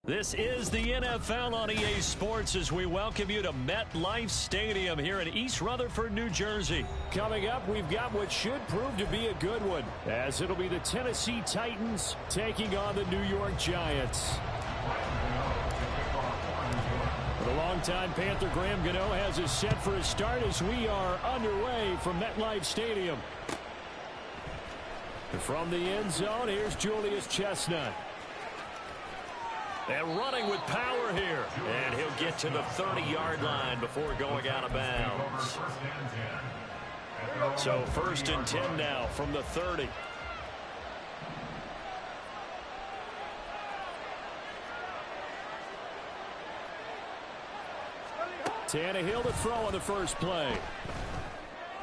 This is the NFL on EA Sports as we welcome you to MetLife Stadium here in East Rutherford, New Jersey. Coming up, we've got what should prove to be a good one, as it'll be the Tennessee Titans taking on the New York Giants. The longtime Panther Graham Gano has us set for a start as we are underway from MetLife Stadium. From the end zone, here's Julius Chestnut. And running with power here. And he'll get to the 30-yard line before going out of bounds. So 1st and 10 now from the 30. Tannehill to throw on the first play.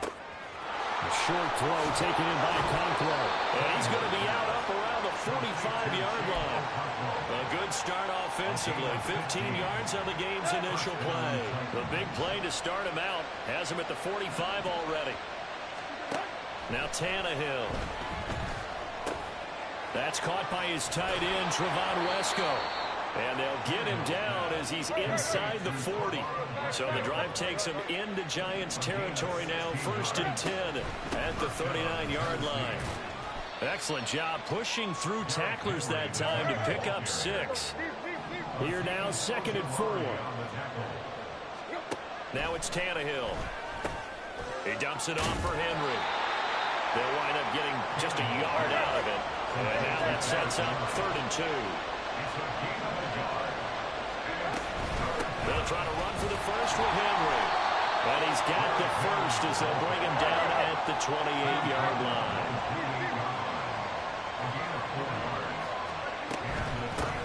A short throw taken in by Conklin. And he's going to be out up around the 45-yard line. A good start offensively. 15 yards on the game's initial play. The big play to start him out has him at the 45 already. Now Tannehill. That's caught by his tight end, Trevon Wesco. And they'll get him down as he's inside the 40. So the drive takes him into Giants territory now. 1st and 10 at the 39-yard line. Excellent job pushing through tacklers that time to pick up 6. Here now, 2nd and 4. Now it's Tannehill. He dumps it off for Henry. They'll wind up getting just a yard out of it. And now that sets up 3rd and 2. They'll try to run for the first with Henry. And he's got the first as they'll bring him down at the 28-yard line.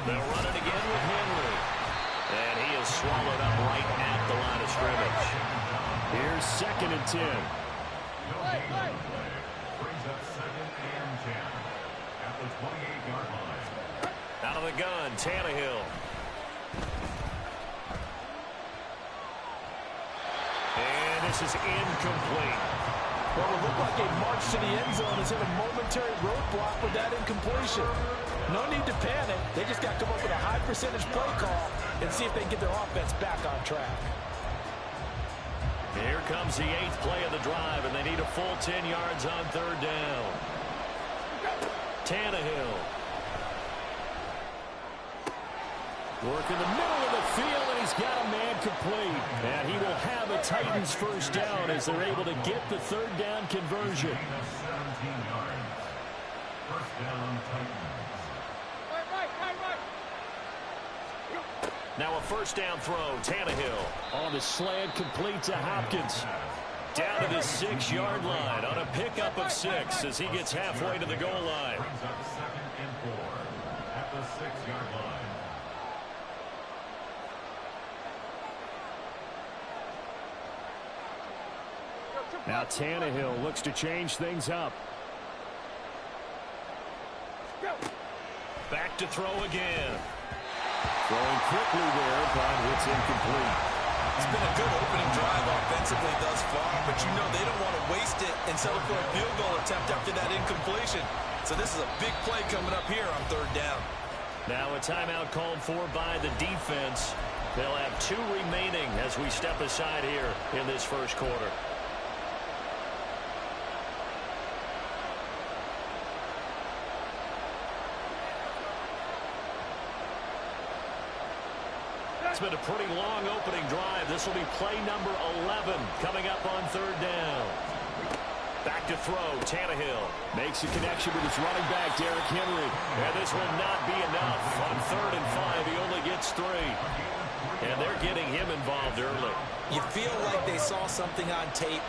They'll run it again with Henry. And he is swallowed up right at the line of scrimmage. Here's 2nd and 10. Brings up 2nd and 10 at the 28-yard line. Out of the gun, Tannehill. And this is incomplete. Well, it looked like a march to the end zone has hit a momentary roadblock with that incompletion. No need to panic. They just got to come up with a high percentage play call and see if they can get their offense back on track. Here comes the 8th play of the drive, and they need a full 10 yards on 3rd down. Tannehill. Work in the middle of the field, and he's got a man complete. And he will have a Titans first down as they're able to get the 3rd down conversion. 17 yards. First down, Titans. Now a 1st down throw, Tannehill. On the slant, complete to Hopkins. Down to the 6-yard line on a pickup of 6 as he gets halfway to the goal line. Brings up 2nd and 4 at the 6-yard line. Now Tannehill looks to change things up. Back to throw again. Throwing quickly there, but it's incomplete. It's been a good opening drive offensively thus far, but you know they don't want to waste it and settle for a field goal attempt after that incompletion. So this is a big play coming up here on 3rd down. Now a timeout called for by the defense. They'll have 2 remaining as we step aside here in this first quarter. It's been a pretty long opening drive. This will be play number 11 coming up on 3rd down. Back to throw, Tannehill. Makes a connection with his running back, Derrick Henry. And this will not be enough. On 3rd and 5, he only gets 3. And they're getting him involved early. You feel like they saw something on tape,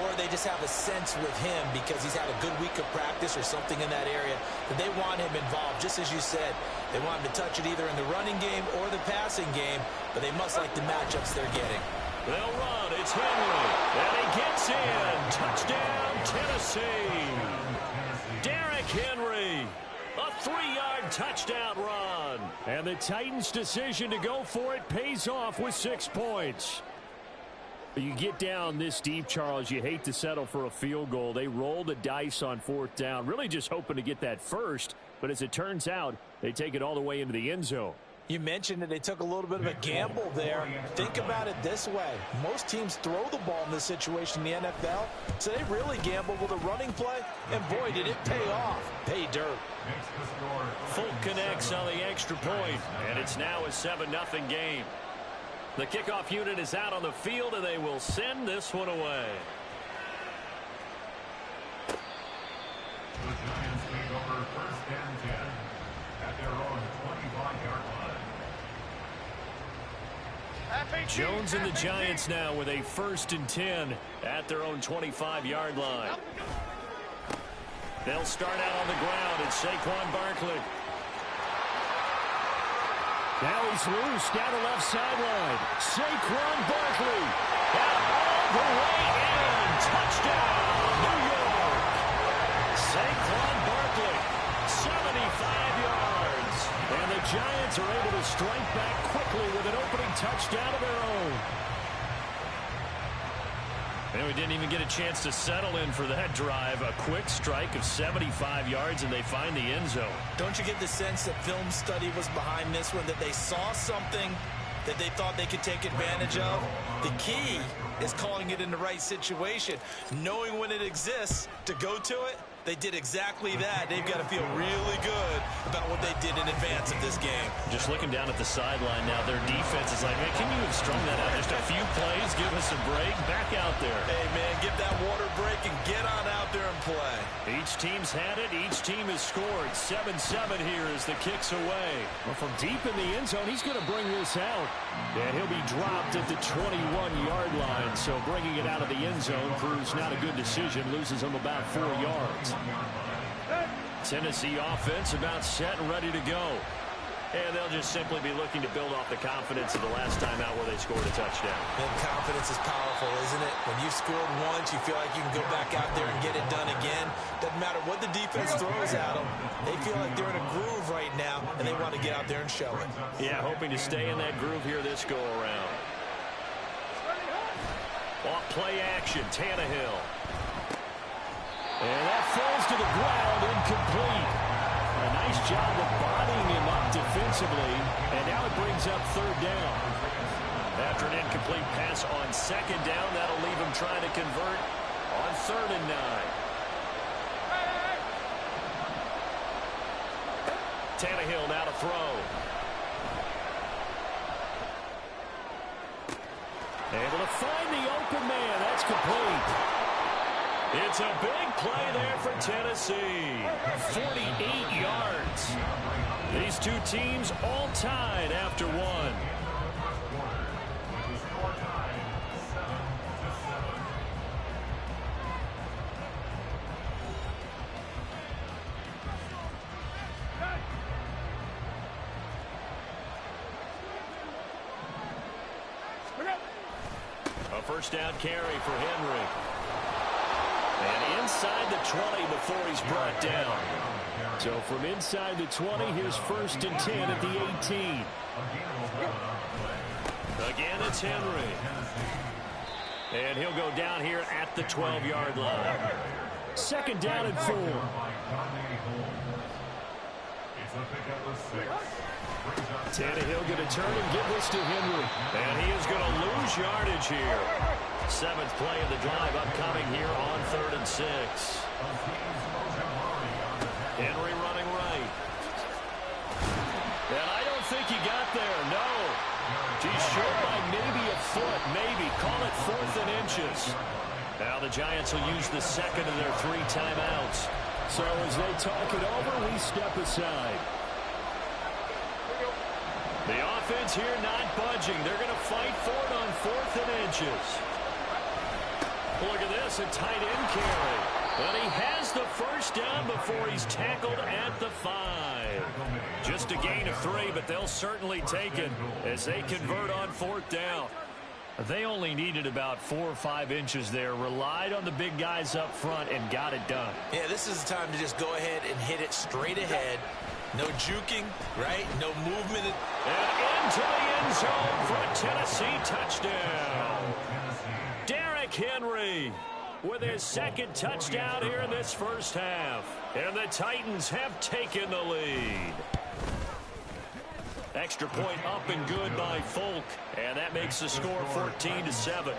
or they just have a sense with him because he's had a good week of practice or something in that area that they want him involved. Just as you said, they want him to touch it either in the running game or the passing game, but they must like the matchups they're getting. They'll run. It's Henry. And he gets in. Touchdown, Tennessee. Derrick Henry. A 3-yard touchdown run. And the Titans' decision to go for it pays off with 6 points. You get down this deep, Charles, you hate to settle for a field goal. They roll the dice on 4th down, really just hoping to get that first. But as it turns out, they take it all the way into the end zone. You mentioned that they took a little bit of a gamble there. Think about it this way. Most teams throw the ball in this situation in the NFL, so they really gamble with a running play, and boy, did it pay off. Pay dirt. Folk connects on the extra point, and it's now a 7-0 game. The kickoff unit is out on the field, and they will send this one away. The Giants take over first and 10 at their own 25-yard line. Jones and the Giants now with a 1st and 10 at their own 25-yard line. They'll start out on the ground. It's Saquon Barkley. Now he's loose down the left sideline. Saquon Barkley. Out all the way in. Touchdown, New York. Saquon Barkley, 75 yards. And the Giants are able to strike back quickly with an opening touchdown of their own. And we didn't even get a chance to settle in for that drive. A quick strike of 75 yards, and they find the end zone. Don't you get the sense that film study was behind this one, that they saw something that they thought they could take advantage of? The key is calling it in the right situation, knowing when it exists to go to it. They did exactly that. They've got to feel really good about what they did in advance of this game. Just looking down at the sideline now, their defense is like, man, can you have strung that out just a few plays? Give us a break. Back out there. Hey, man, give that water break and get on out there and play. Each team's had it. Each team has scored. 7-7 here as the kick's away. Well, from deep in the end zone, he's going to bring this out. And he'll be dropped at the 21-yard line. So bringing it out of the end zone proves not a good decision. Loses him about 4 yards. Tennessee offense about set and ready to go. And they'll just simply be looking to build off the confidence of the last time out where they scored a touchdown. And confidence is powerful, isn't it? When you've scored once, you feel like you can go back out there and get it done again. Doesn't matter what the defense throws at them. They feel like they're in a groove right now, and they want to get out there and show it. Yeah, hoping to stay in that groove here this go-around. Off play action, Tannehill. And that falls to the ground, incomplete. A nice job of bodying him up defensively, and now it brings up 3rd down. After an incomplete pass on 2nd down, that'll leave him trying to convert on 3rd and 9. Tannehill now to throw. Able to find the open man. That's complete. It's a big play there for Tennessee. 48 yards. These two teams all tied after one. A 1st down carry for Henry. And inside the 20 before he's brought down. So from inside the 20, here's 1st and 10 at the 18. Again, it's Henry. And he'll go down here at the 12-yard line. 2nd down and 4. Tannehill going to turn and give this to Henry. And he is going to lose yardage here. 7th play of the drive upcoming here on 3rd and 6. Henry running right. And I don't think he got there, no. He's short by maybe a foot, maybe. Call it 4th and inches. Now the Giants will use the 2nd of their 3 timeouts. So as they talk it over, we step aside. The offense here not budging. They're going to fight for it on 4th and inches. Look at this, a tight end carry. But he has the 1st down before he's tackled at the 5. Just a gain of 3, but they'll certainly take it as they convert on 4th down. They only needed about 4 or 5 inches there, relied on the big guys up front, and got it done. Yeah, this is the time to just go ahead and hit it straight ahead. No juking, right? No movement. And into the end zone for a Tennessee touchdown. Derrick Henry with his 2nd touchdown here in this 1st half. And the Titans have taken the lead. Extra point up and good by Folk. And that makes the score 14-7. 14.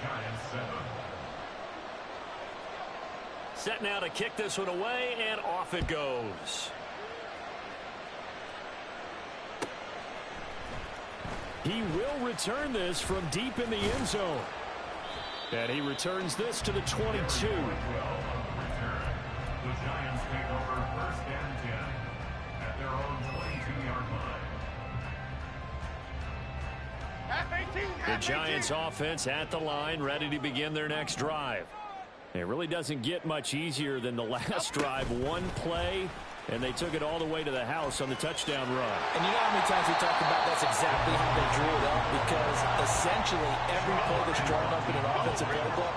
Giants 7. Set now to kick this one away, and off it goes. He will return this from deep in the end zone. And he returns this to the 22. The Giants take over first and 10 at their own 22-yard line. The Giants offense at the line, ready to begin their next drive. It really doesn't get much easier than the last drive. One play, and they took it all the way to the house on the touchdown run. And you know how many times we talked about that's exactly how they drew it up? Because essentially every play that's drawn up in an offensive playbook,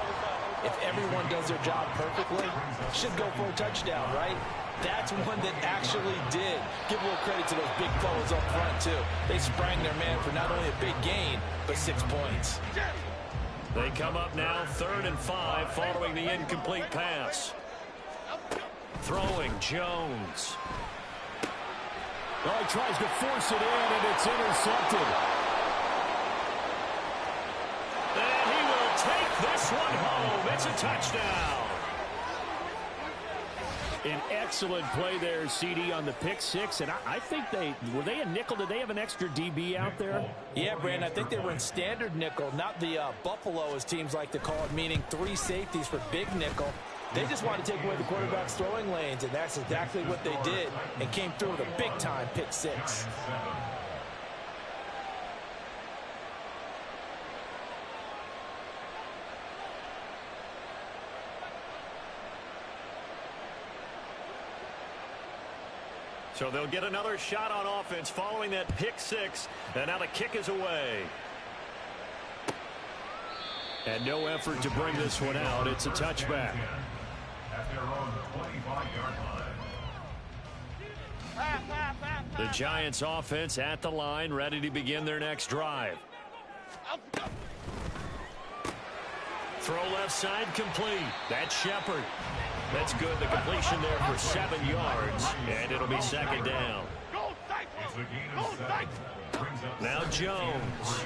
if everyone does their job perfectly, should go for a touchdown, right? That's one that actually did. Give a little credit to those big fellas up front, too. They sprang their man for not only a big gain, but 6 points. They come up now 3rd and 5 following the incomplete pass. Throwing Jones. Oh, he tries to force it in, and it's intercepted. And he will take this one home. It's a touchdown. An excellent play there, CD, on the pick six. And I think were they a nickel? Did they have an extra DB out there? Yeah, Brandon, I think they were in standard nickel, not the Buffalo, as teams like to call it, meaning 3 safeties for big nickel. They just wanted to take away the quarterback's throwing lanes, and that's exactly what they did, and came through with a big-time pick six. So they'll get another shot on offense following that pick six. And now the kick is away. And no effort to bring this one out. It's a touchback. At their own 25-yard line. The Giants offense at the line, ready to begin their next drive. Throw left side complete. That's Shepard. That's good. The completion there for 7 yards. And it'll be 2nd down. It's a gain of 7. Now Jones.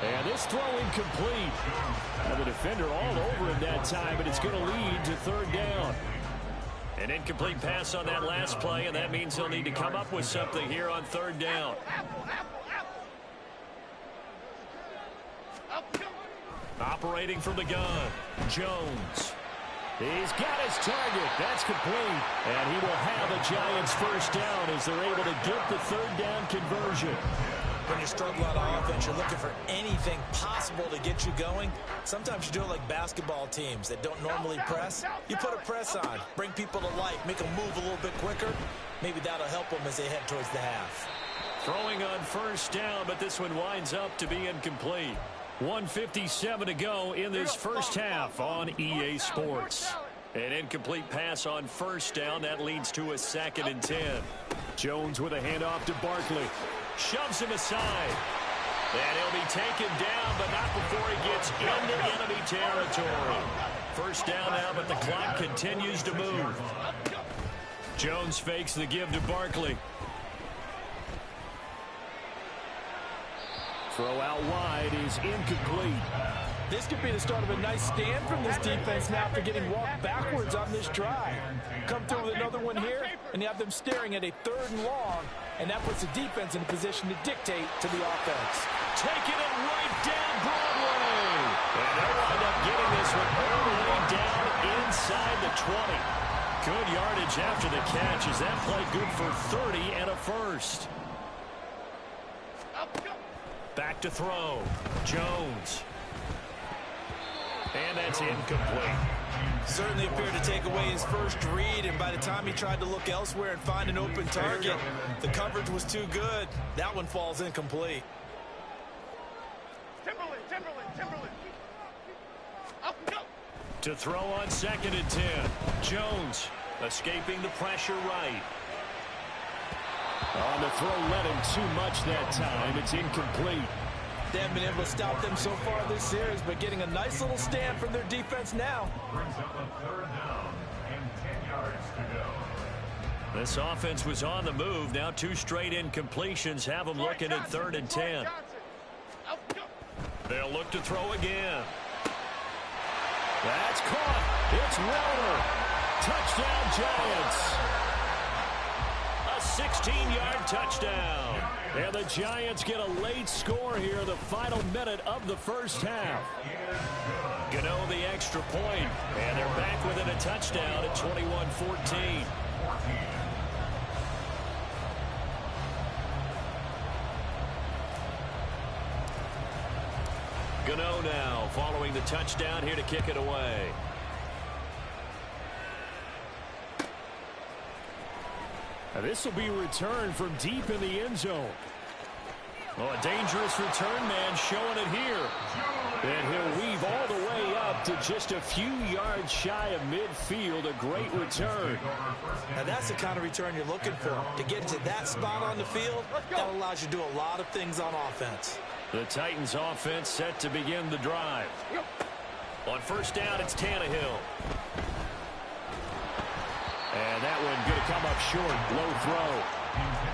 And this throw incomplete. Now the defender all over him that time, but it's going to lead to 3rd down. An incomplete pass on that last play, and that means he'll need to come up with something here on 3rd down. Operating from the gun, Jones. He's got his target. That's complete. And he will have a Giants 1st down as they're able to get the 3rd down conversion. When you're struggling on offense, you're looking for anything possible to get you going. Sometimes you do it like basketball teams that don't normally press. You put a press on, bring people to life, make them move a little bit quicker. Maybe that'll help them as they head towards the half. Throwing on 1st down, but this one winds up to be incomplete. 1:57 to go in this 1st half on EA Sports. An incomplete pass on 1st down. That leads to a 2nd and 10. Jones with a handoff to Barkley. Shoves him aside. And he'll be taken down, but not before he gets into enemy territory. 1st down now, but the clock continues to move. Jones fakes the give to Barkley. Throw out wide is incomplete. This could be the start of a nice stand from this defense now after getting walked backwards on this drive. Come through with another one here, and you have them staring at a 3rd and long, and that puts the defense in a position to dictate to the offense. Taking it right down Broadway. And they'll wind up getting this one all the way down inside the 20. Good yardage after the catch. Is that play good for 30 and a 1st? Back to throw. Jones. And that's incomplete. Certainly appeared to take away his first read, and by the time he tried to look elsewhere and find an open target, the coverage was too good. That one falls incomplete. Timberland. To throw on 2nd and 10. Jones escaping the pressure right. On the throw, let him too much that time. It's incomplete. They haven't been able to stop them so far this series, but getting a nice little stand from their defense now. Brings up a 3rd down and 10 yards to go. This offense was on the move. Now 2 straight incompletions have them looking at 3rd and 10. They'll look to throw again. That's caught. It's Wilder. Touchdown, Giants. A 16-yard touchdown. And the Giants get a late score here in the final minute of the first half. Gano the extra point, and they're back within a touchdown at 21-14. Gano now following the touchdown here to kick it away. Now this will be returned from deep in the end zone. Oh, a dangerous return man showing it here. And he'll weave all the way up to just a few yards shy of midfield. A great return. Now that's the kind of return you're looking for. To get to that spot on the field, that allows you to do a lot of things on offense. The Titans offense set to begin the drive. On first down, it's Tannehill. And that one going to come up short. Low throw.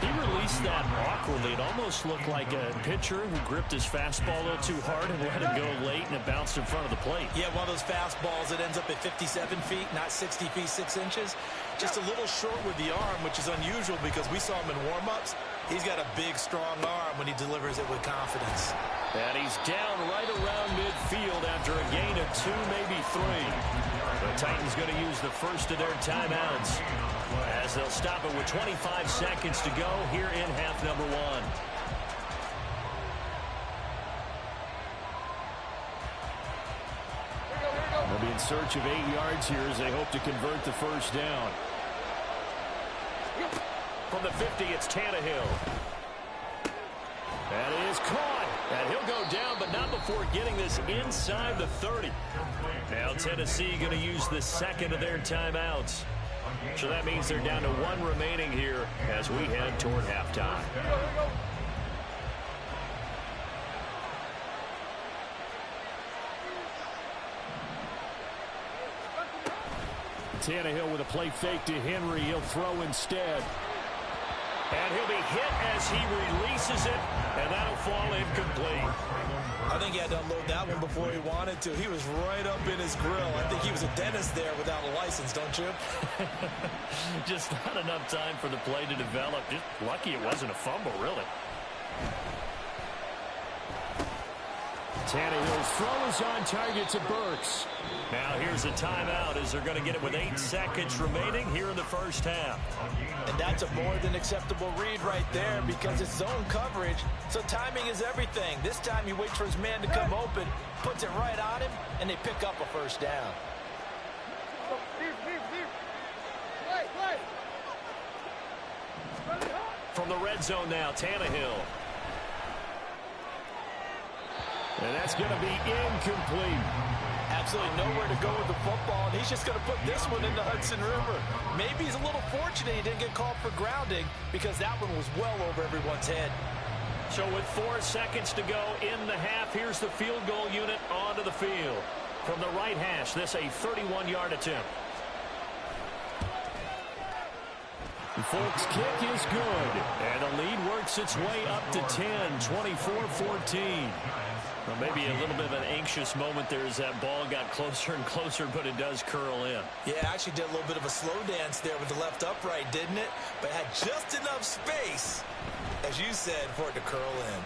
He released that awkwardly. It almost looked like a pitcher who gripped his fastball a little too hard and let him go late, and it bounced in front of the plate. Yeah, one of those fastballs that ends up at 57 feet, not 60 feet, 6 inches. Just a little short with the arm, which is unusual because we saw him in warm-ups. He's got a big, strong arm when he delivers it with confidence. And he's down right around midfield after a gain of 2, maybe 3. The Titans going to use the first of their timeouts as they'll stop it with 25 seconds to go here in half number 1. They'll be in search of 8 yards here as they hope to convert the first down. From the 50, it's Tannehill. That is caught. And he'll go down, but not before getting this inside the 30. Now Tennessee going to use the second of their timeouts. So that means they're down to 1 remaining here as we head toward halftime. Tannehill with a play fake to Henry. He'll throw instead. And he'll be hit as he releases it, and that'll fall incomplete. I think he had to unload that one before he wanted to. He was right up in his grill. I think he was a dentist there without a license, don't you? Just not enough time for the play to develop. Just lucky it wasn't a fumble, really. Tannehill's throw is on target to Burks. Now here's a timeout as they're going to get it with 8 seconds remaining here in the first half. And that's a more than acceptable read right there because it's zone coverage, so timing is everything. This time he waits for his man to come open, puts it right on him, and they pick up a first down. From the red zone now, Tannehill. And that's going to be incomplete. Absolutely nowhere to go with the football, and he's just going to put this one in the Hudson River. Maybe he's a little fortunate he didn't get called for grounding because that one was well over everyone's head. So with 4 seconds to go in the half, here's the field goal unit onto the field. From the right hash, this a 31-yard attempt. The Folks' kick is good. And the lead works its way up to 10, 24-14. Well, maybe a little bit of an anxious moment there as that ball got closer and closer, but it does curl in. Yeah, actually did a little bit of a slow dance there with the left upright, didn't it? But had just enough space, as you said, for it to curl in.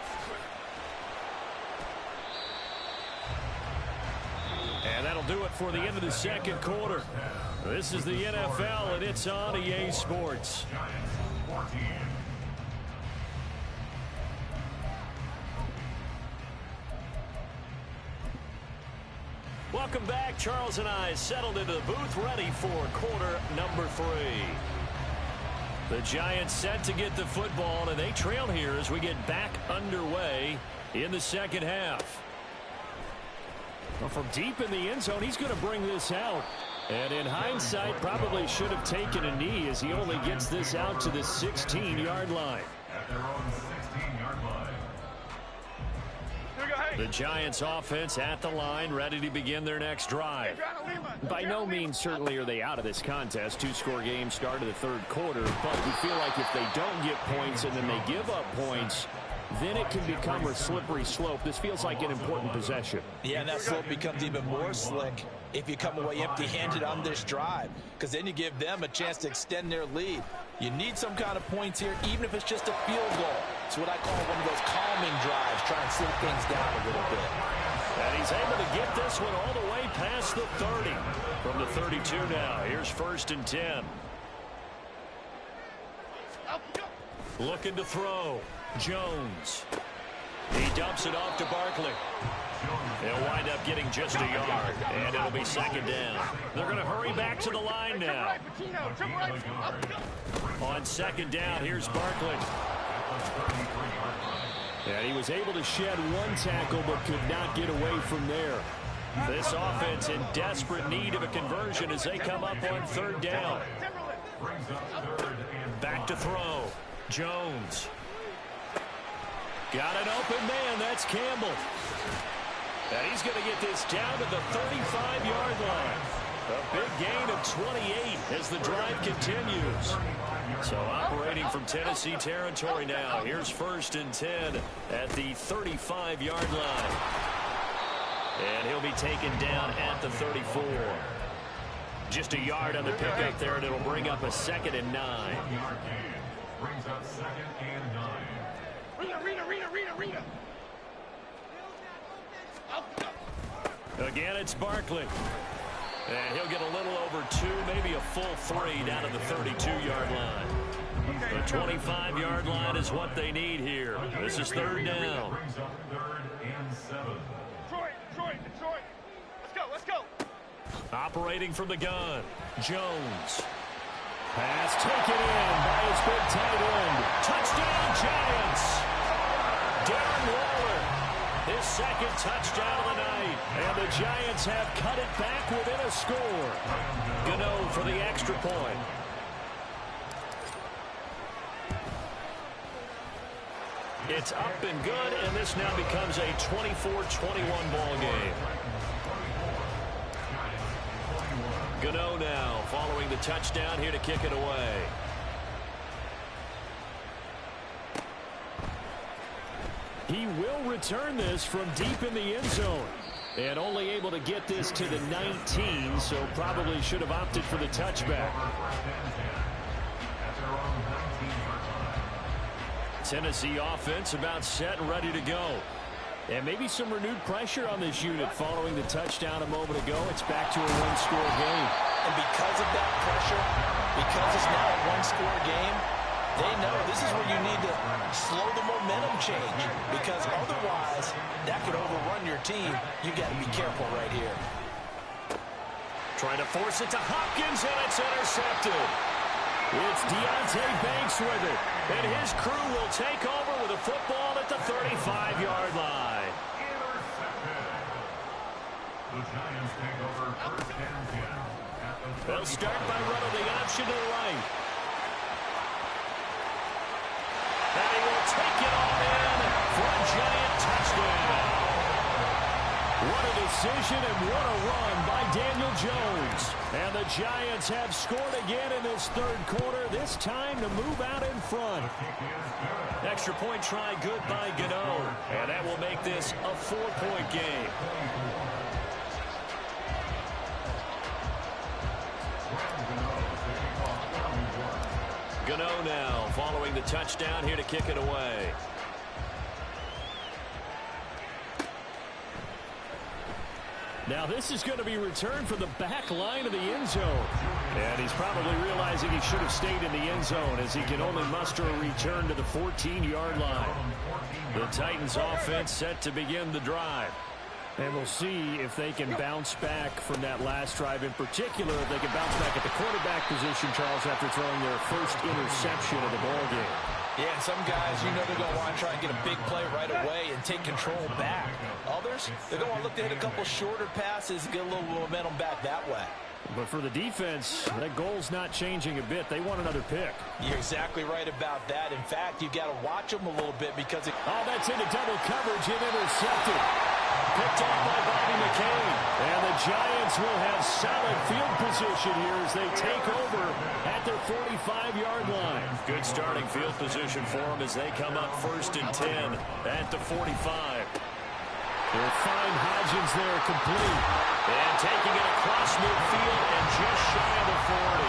And that'll do it for the end of the second quarter. This is the NFL, and it's on EA Sports. Welcome back. Charles and I settled into the booth ready for quarter number 3. The Giants set to get the football, and they trail here as we get back underway in the second half. Well, from deep in the end zone, he's going to bring this out. And in hindsight, probably should have taken a knee as he only gets this out to the 16-yard line. At their own 16-yard line. Here we go, hey. The Giants offense at the line, ready to begin their next drive. By no means certainly are they out of this contest. Two-score game start of the third quarter, but you feel like if they don't get points and then they give up points, then it can become a slippery slope. This feels like an important possession. Yeah, and that slope becomes even more slick if you come away empty-handed on this drive, because then you give them a chance to extend their lead. You need some kind of points here, even if it's just a field goal. It's what I call one of those calming drives, try and slow things down a little bit. And he's able to get this one all the way past the 30. From the 32 now, here's 1st and 10. Looking to throw. Jones. He dumps it off to Barkley. He'll wind up getting just a yard, and it'll be 2nd down. They're going to hurry back to the line now. On 2nd down, here's Barkley. And he was able to shed one tackle, but could not get away from there. This offense in desperate need of a conversion as they come up on 3rd down. Back to throw. Jones. Got an open man. That's Campbell. And he's going to get this down to the 35-yard line. A big gain of 28 as the drive continues. So operating from Tennessee territory now. Here's 1st and 10 at the 35-yard line. And he'll be taken down at the 34. Just a yard on the pickup there, and it'll bring up a 2nd and 9. Brings up 2nd and 9. Rita. Again, it's Barkley. And he'll get a little over 2, maybe a full 3 down to the 32-yard line. The 25-yard line is what they need here. This is 3rd down. Brings up 3rd and 7. Detroit. Let's go. Operating from the gun, Jones. Pass taken in by his big tight end. Touchdown, Giants. Darren Waller, his 2nd touchdown of the night. And the Giants have cut it back within a score. Gano for the extra point. It's up and good, and this now becomes a 24-21 ball game. Gano now following the touchdown here to kick it away. He will return this from deep in the end zone. And only able to get this to the 19, so probably should have opted for the touchback. Tennessee offense about set and ready to go. And maybe some renewed pressure on this unit following the touchdown a moment ago. It's back to a one-score game. And because of that pressure, because it's now a one-score game, they know this is where you need to slow the momentum change, because otherwise that could overrun your team. You've got to be careful right here. Trying to force it to Hopkins, and it's intercepted. It's Deontay Banks with it, and his crew will take over with a football at the 35-yard line. The Giants take over 1st and 10. They'll start by running the option to the right. And he will take it all in for a Giant touchdown. What a decision and what a run by Daniel Jones. And the Giants have scored again in this third quarter, this time to move out in front. Extra point try good by Gano. And that will make this a 4-point game. Gano now following the touchdown here to kick it away. Now this is going to be returned from the back line of the end zone. And he's probably realizing he should have stayed in the end zone as he can only muster a return to the 14-yard line. The Titans offense set to begin the drive. And we'll see if they can bounce back from that last drive. In particular, if they can bounce back at the quarterback position, Charles, after throwing their first interception of the ballgame. Yeah, and some guys, you know they're going to want to try and get a big play right away and take control back. Others, they're going to look to hit a couple shorter passes and get a little momentum back that way. But for the defense, that goal's not changing a bit. They want another pick. You're exactly right about that. In fact, you've got to watch them a little bit because oh, that's into double coverage and intercepted. Picked off by Bobby McCain. And the Giants will have solid field position here as they take over at their 45-yard line. Good starting field position for them as they come up 1st and 10 at the 45. They'll find Hodgins there complete. And taking it across midfield and just shy of the 40.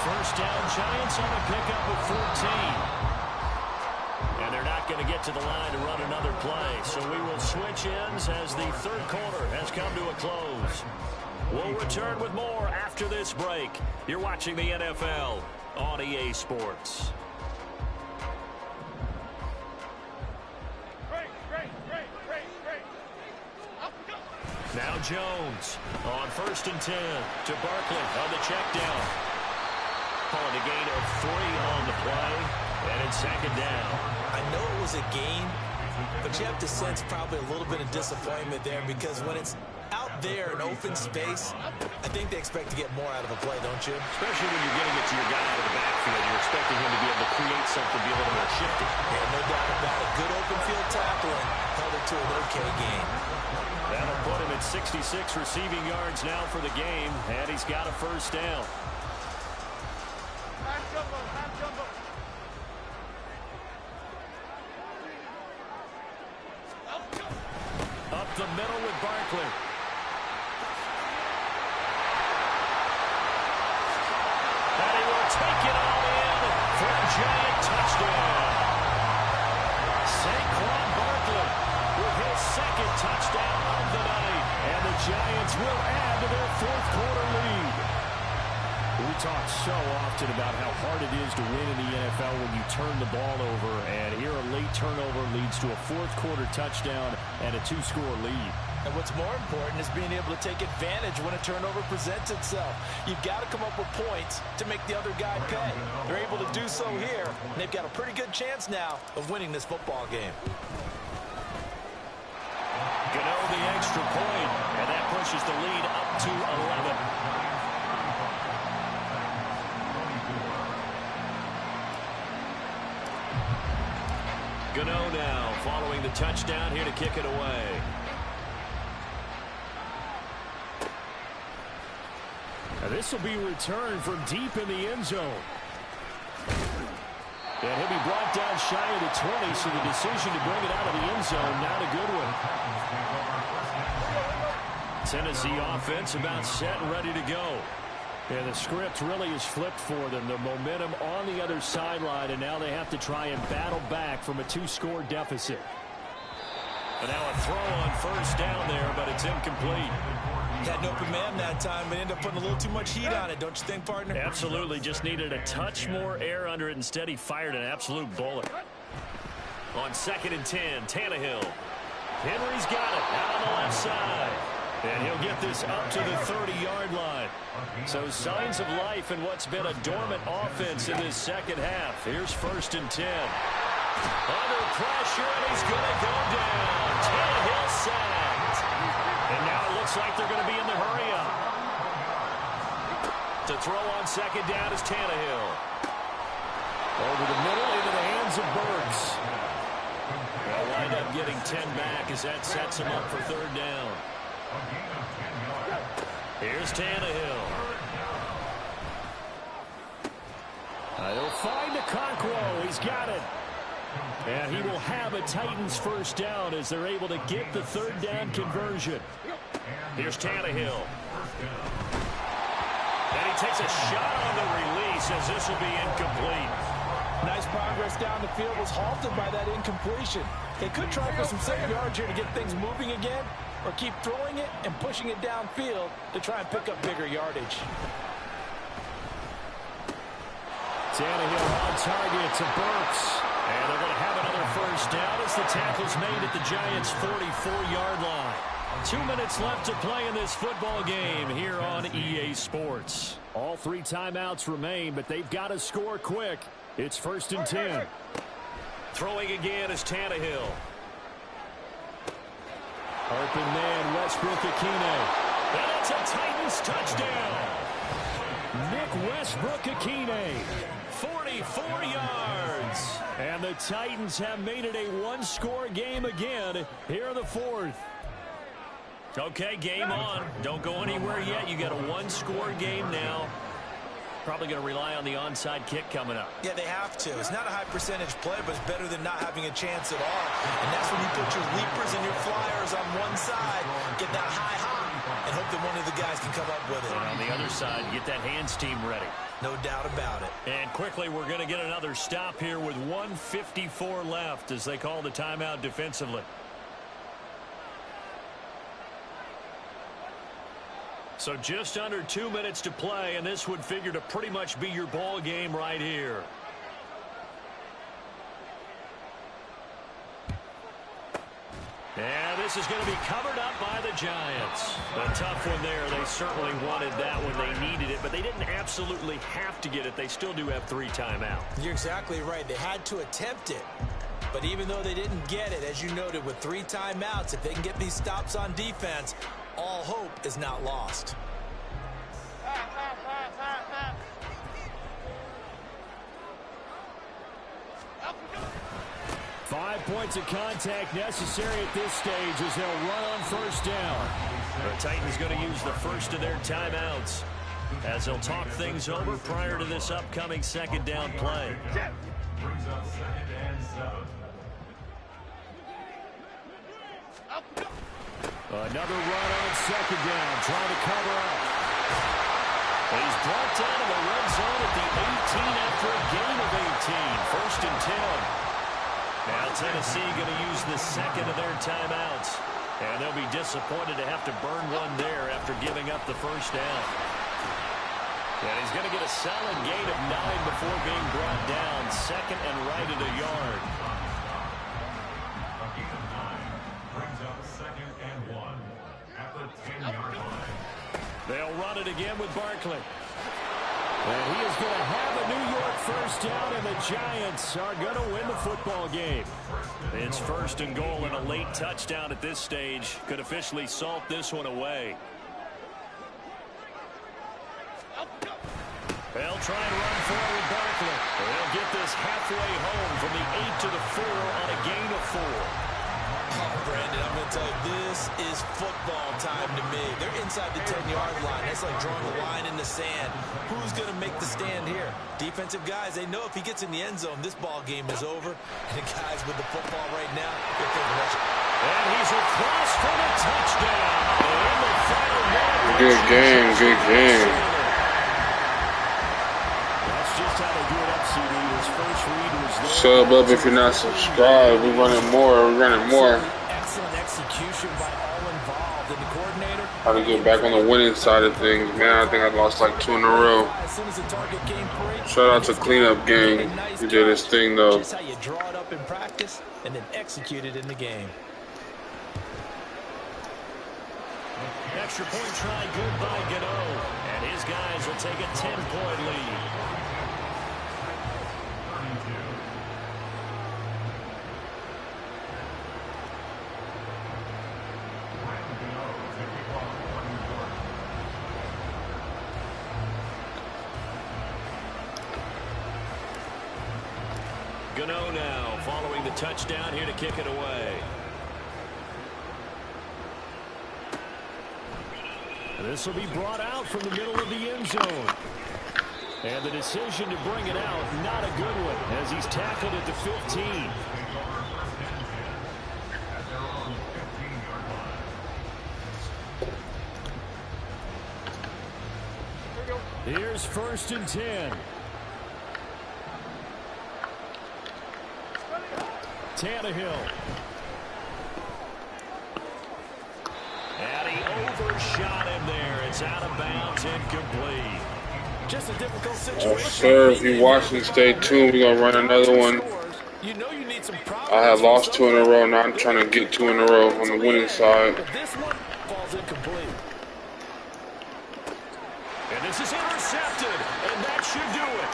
First down, Giants on a pickup of 14. And they're not going to get to the line to run another play. So we will switch ends as the third quarter has come to a close. We'll return with more after this break. You're watching the NFL on EA Sports. Now Jones on 1st and 10 to Barkley on the check down. Calling a gain of 3 on the play, and it's 2nd down. I know it was a gain, but you have to sense probably a little bit of disappointment there because when it's out there in open space, I think they expect to get more out of a play, don't you? Especially when you're getting it to your guy out of the backfield. You're expecting him to be able to create something, be a little more shifty. Yeah, no doubt about it. Good open field tackling held it to an okay gain. That'll put him at 66 receiving yards now for the game, and he's got a first down. Up the middle with Barkley. And he will take it all in for a Giant touchdown. Saquon Barkley with his 2nd touchdown of the night. And the Giants will add to their 4th quarter lead. We talk so often about how hard it is to win in the NFL when you turn the ball over. And here a late turnover leads to a 4th quarter touchdown and a 2-score lead. And what's more important is being able to take advantage when a turnover presents itself. You've got to come up with points to make the other guy pay. They're able to do so here, and they've got a pretty good chance now of winning this football game. Gano the extra point, and that pushes the lead up to 11. Gano now following the touchdown here to kick it away. Now this will be returned from deep in the end zone. And he'll be brought down shy of the 20, so the decision to bring it out of the end zone, not a good one. Tennessee offense about set and ready to go. And the script really is flipped for them. The momentum on the other sideline, and now they have to try and battle back from a 2-score deficit. And now a throw on first down there, but it's incomplete. Had an open man that time, but ended up putting a little too much heat on it, don't you think, partner? Absolutely. Just needed a touch more air under it. Instead, he fired an absolute bullet. On 2nd and 10, Tannehill. Henry's got it out on the left side. And he'll get this up to the 30-yard line. So signs of life in what's been a dormant offense in this second half. Here's 1st and 10. Under pressure, and he's going to go down. Tannehill sacked. And now it looks like they're going to be in the hurry-up. To throw on 2nd down is Tannehill. Over the middle into the hands of Burks. They'll wind up getting 10 back as that sets him up for 3rd down. Here's Tannehill. He'll find Okonkwo. He's got it. And he will have a Titans first down as they're able to get the 3rd down conversion. Here's Tannehill. And he takes a shot on the release as this will be incomplete. Nice progress down the field was halted by that incompletion. They could try for some 7 yards here to get things moving again, or keep throwing it and pushing it downfield to try and pick up bigger yardage. Tannehill on target to Burks. And they're going to have another first down as the tackle's made at the Giants' 44-yard line. 2 minutes left to play in this football game here on EA Sports. All 3 timeouts remain, but they've got to score quick. It's 1st and 10. Throwing again is Tannehill. Open man, Westbrook-Ikhine. And it's a Titans touchdown. Nick Westbrook-Akine, 44 yards. And the Titans have made it a one-score game again here in the fourth. Okay, game on. Don't go anywhere yet. You got a one-score game now. Probably going to rely on the onside kick coming up. Yeah, they have to. It's not a high percentage play, but it's better than not having a chance at all. And that's when you put your leapers and your flyers on one side, get that high hop, and hope that one of the guys can come up with it. And on the other side, get that hands team ready. No doubt about it. And quickly, we're going to get another stop here with 1:54 left as they call the timeout defensively. So just under 2 minutes to play, and this would figure to pretty much be your ball game right here. And this is going to be covered up by the Giants. A tough one there. They certainly wanted that when they needed it, but they didn't absolutely have to get it. They still do have 3 timeouts. You're exactly right. They had to attempt it. But even though they didn't get it, as you noted, with 3 timeouts, if they can get these stops on defense, all hope is not lost. 5 points of contact necessary at this stage as they'll run on first down. The Titans going to use the first of their timeouts as they'll talk things over prior to this upcoming second down play. Brings up 2nd and 7. Another run on second down, trying to cover up. He's brought down in the red zone at the 18 after a gain of 18. 1st and 10. Now Tennessee going to use the second of their timeouts. And they'll be disappointed to have to burn one there after giving up the first down. And he's going to get a solid gain of 9 before being brought down. 2nd and right at a yard. Brings up 2nd and 1 at the 10-yard line. They'll run it again with Barkley. And he is going to have a New York first down, and the Giants are going to win the football game. It's 1st and goal, and a late touchdown at this stage could officially salt this one away. They'll try and run forward Barkley. They'll get this halfway home from the 8 to the 4 on a gain of 4. Oh, Brandon, I'm going to tell you, this is football time to me. They're inside the 10-yard line. That's like drawing a line in the sand. Who's going to make the stand here? Defensive guys, they know if he gets in the end zone, this ball game is over. And the guys with the football right now, they're thinking, watch it. And he's across for the touchdown. In the final minute. Good game, good game. That's just how they do it up, CD. His first read was there. Sub up if you're not subscribed. We're running more. We're running more. Excellent execution by all involved. And the coordinator, How to get back on the winning side of things, man. I think I lost like 2 in a row. as soon as the target game parade, Shout out to Cleanup Gang. He did his thing though. just how you draw it up in practice and then execute it in the game. Extra point try good by Gano. And his guys will take a 10-point lead. Gano now following the touchdown here to kick it away. This will be brought out from the middle of the end zone. And the decision to bring it out, not a good one, as he's tackled at the 15. Here's 1st and 10. Tannehill. And he overshot him there. It's out of bounds, incomplete. Just a difficult situation. Yes, sir. If you're watching, stay tuned. We're going to run another one. You know you need some I had lost 2 in a row. Now I'm trying to get 2 in a row on the winning side. But this one falls incomplete. And this is intercepted, and that should do it.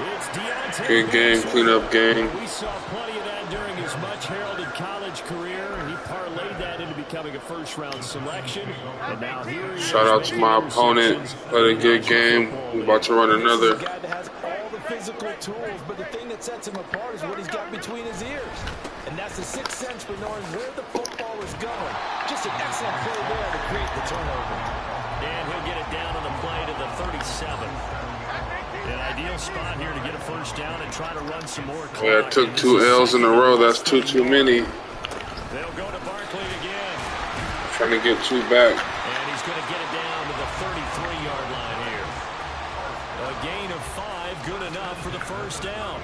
It's Deontay. Good game, cleanup game. We saw plenty of that during his much-heralded college career. He parlayed that into becoming a first-round selection. And now here he Shout out to my opponent. Played a good game. We're about to run another. This is a guy that has all the physical tools, but the thing that sets him apart is what he's got between his ears. And that's the sixth sense for knowing where the football is going. Just an excellent play there to create the turnover. And he'll get it down on the play to the 37. An ideal spot here to get a first down and try to run some more clock. Yeah, I took 2 L's in a row. That's too many. They'll go to Barkley again. Trying to get 2 back. And he's going to get it down to the 33-yard line here. A gain of 5, good enough for the first down.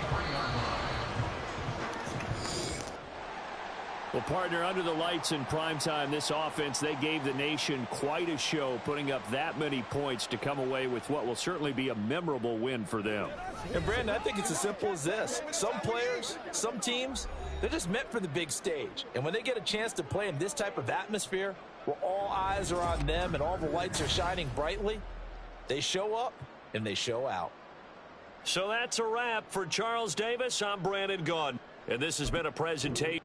Well, partner, under the lights in primetime, this offense, they gave the nation quite a show, putting up that many points to come away with what will certainly be a memorable win for them. And, Brandon, I think it's as simple as this. Some players, some teams, they're just meant for the big stage. And when they get a chance to play in this type of atmosphere, where all eyes are on them and all the lights are shining brightly, they show up and they show out. So that's a wrap for Charles Davis. I'm Brandon Gaudin, and this has been a presentation.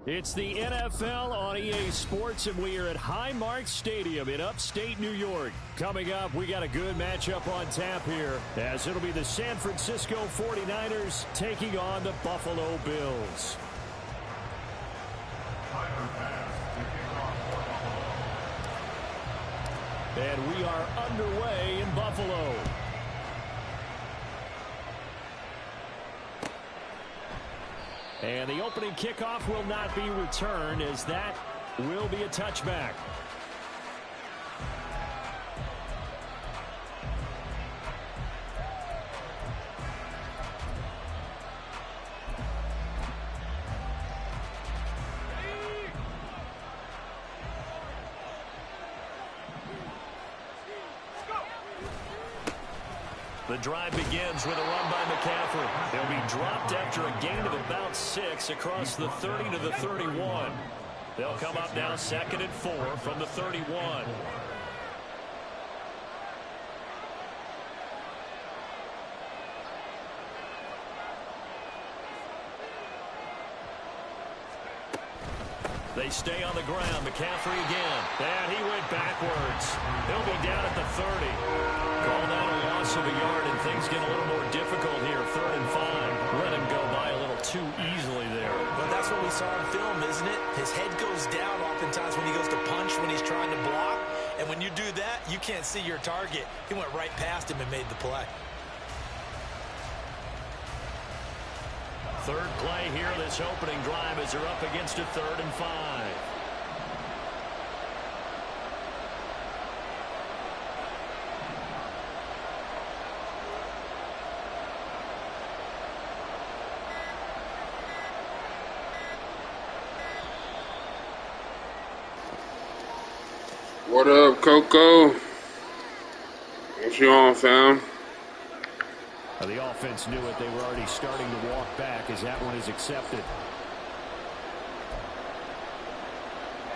It's the NFL on EA Sports, and we are at Highmark Stadium in upstate New York. Coming up, we got a good matchup on tap here, as it'll be the San Francisco 49ers taking on the Buffalo Bills. And we are underway in Buffalo. And the opening kickoff will not be returned, as that will be a touchback. The drive begins with a run by McCaffrey. He'll be dropped after a gain of about 6 across the 30 to the 31. They'll come up now 2nd and 4 from the 31. They stay on the ground. McCaffrey again. And he went backwards. He'll be down at the 30. Call that a loss of a yard, and things get a little more difficult here. 3rd and 5. Let him go by a little too easily there. Well, that's what we saw in film, isn't it? His head goes down oftentimes when he goes to punch, when he's trying to block. And when you do that, you can't see your target. He went right past him and made the play. Third play here, this opening drive as they're up against a 3rd and 5. What up, Coco? What you on, fam? The offense knew it. They were already starting to walk back as that one is accepted.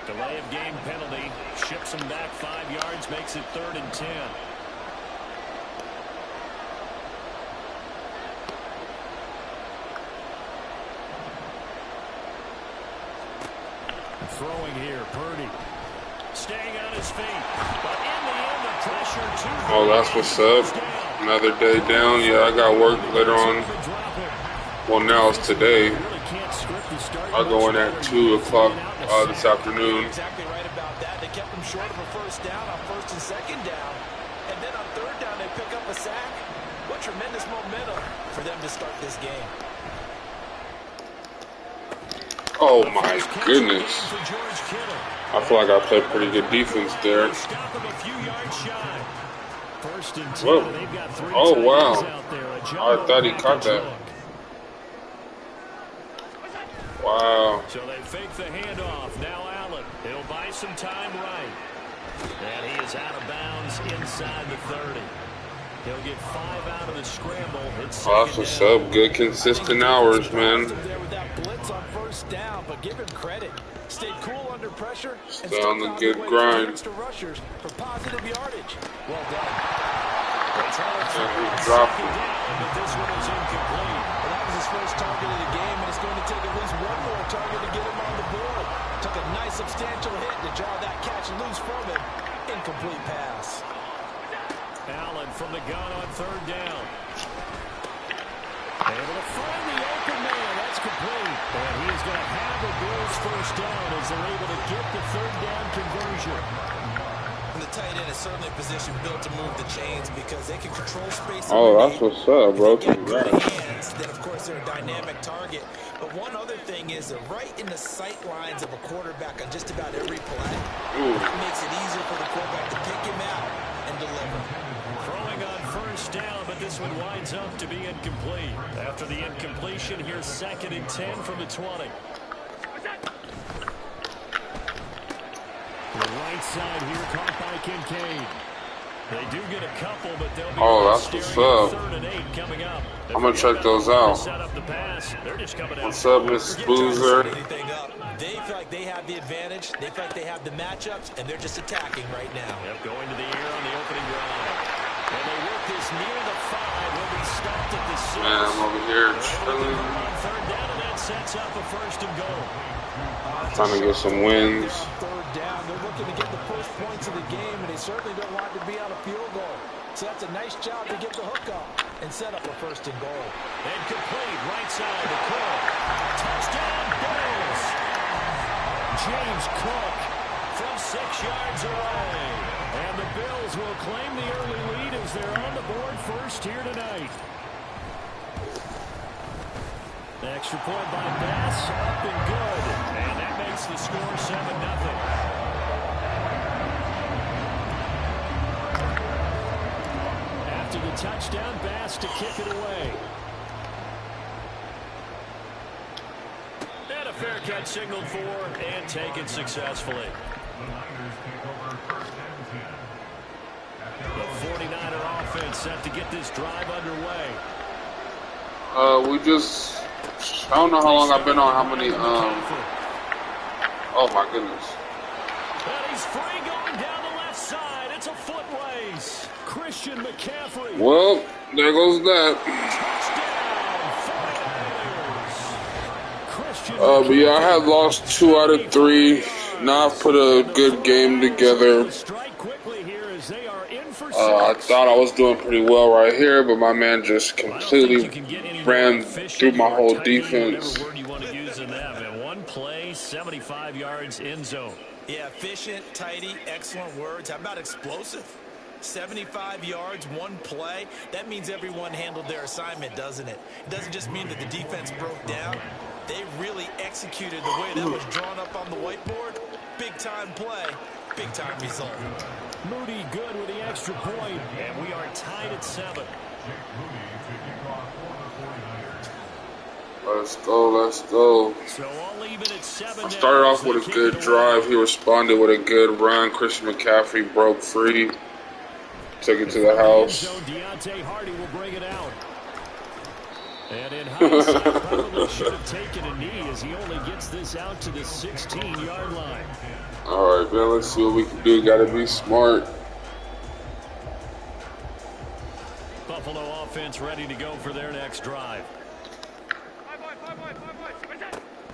Delay of game penalty. Ships them back 5 yards. Makes it 3rd and 10. Throwing here, Purdy. Staying on his feet. But in the end, the pressure too. Oh, that's what's up. Another day down. Yeah, I got work later on. Well, now it's today. I go in at 2 o'clock this afternoon. Exactly right about that. They kept them short of a first down on 1st and 2nd down. And then on 3rd down, they pick up a sack. What tremendous momentum for them to start this game. Oh, my goodness. I feel like I played pretty good defense there. Whoa. Oh, wow. I thought he caught that. Wow. So they fake the handoff. Now Allen. He'll buy some time right. And he is out of bounds inside the 30. He'll get 5 out of the scramble. Oh, that's what's up. Good, consistent hours, man. Blitz on 1st down, but give him credit. Stayed cool under pressure. Stay on the good grind. Extra rushers for positive yardage. Well done. And he dropped it. But this one is incomplete. Well, that was his first target of the game, and it's going to take at least one more target to get him on the board. Took a nice substantial hit to draw that catch loose from him. Incomplete pass. Allen from the gun on 3rd down. Able to find the open man. That's complete. And he's going to have the Bills' first down as they're able to get the 3rd down conversion. And the tight end is certainly a position built to move the chains because they can control space. Oh, that's what's up, bro. If they get good Congrats. hands, then of course they're a dynamic target. But one other thing is they're right in the sight lines of a quarterback on just about every play. Ooh. That makes it easier for the quarterback to pick him out and deliver. Throwing on 1st down, but this one winds up to be incomplete. After the incompletion, here's 2nd and 10 from the 20. The right side here caught by Kincaid. They do get a couple, but they'll be That's what's up. 3rd and 8 coming up. I'm going to check those out. Set up the pass. They're just coming out. What's up, Mrs. Boozer? Anything up. They feel like they have the advantage. They feel like they have the matchups, and they're just attacking right now. Yep, going to the air on the opening drive. And they work this near the 5. Will be stopped at the 6. Man, I'm over here chilling. On 3rd down, and that sets up a 1st and goal. Trying to get some wins. 3rd down. They're looking to get the first points of the game, and they certainly don't want to be on a field goal. So that's a nice job to get the hook up and set up a 1st and goal. And complete right side to Cook. Touchdown, Bills. James Cook from 6 yards away. And the Bills will claim the early lead as they're on the board first here tonight. Extra point by Bass, up and good. And that makes the score 7-0. After the touchdown, Bass to kick it away. And a fair catch signaled for and taken successfully. The 49er offense set to get this drive underway. I don't know how long I've been on, how many, oh my goodness. And he's free going down the left side. It's a foot race. Christian McCaffrey. Well, there goes that. Touchdown, But yeah, I had lost 2 out of 3. Now I've put a good game together. strike quickly here as they are in for I thought I was doing pretty well right here, but my man just completely ran through my whole defense. Whatever word you want to use in that, man. One play, 75 yards, end zone. Yeah, efficient, tidy, excellent words. How about explosive? 75 yards, one play. That means everyone handled their assignment, doesn't it? It doesn't just mean that the defense broke down. They really executed the way that was drawn up on the whiteboard. Big-time play, big-time result. Moody good with the extra point, and we are tied at 7. Let's go, let's go. So I'll leave it at 7. I started off with a good drive. He responded with a good run. Christian McCaffrey broke free. Took it to the house. Deontay Hardy will bring it out. And in hindsight, probably should have taken a knee as he only gets this out to the 16-yard line. All right, man, let's see what we can do. Got to be smart. Buffalo offense ready to go for their next drive.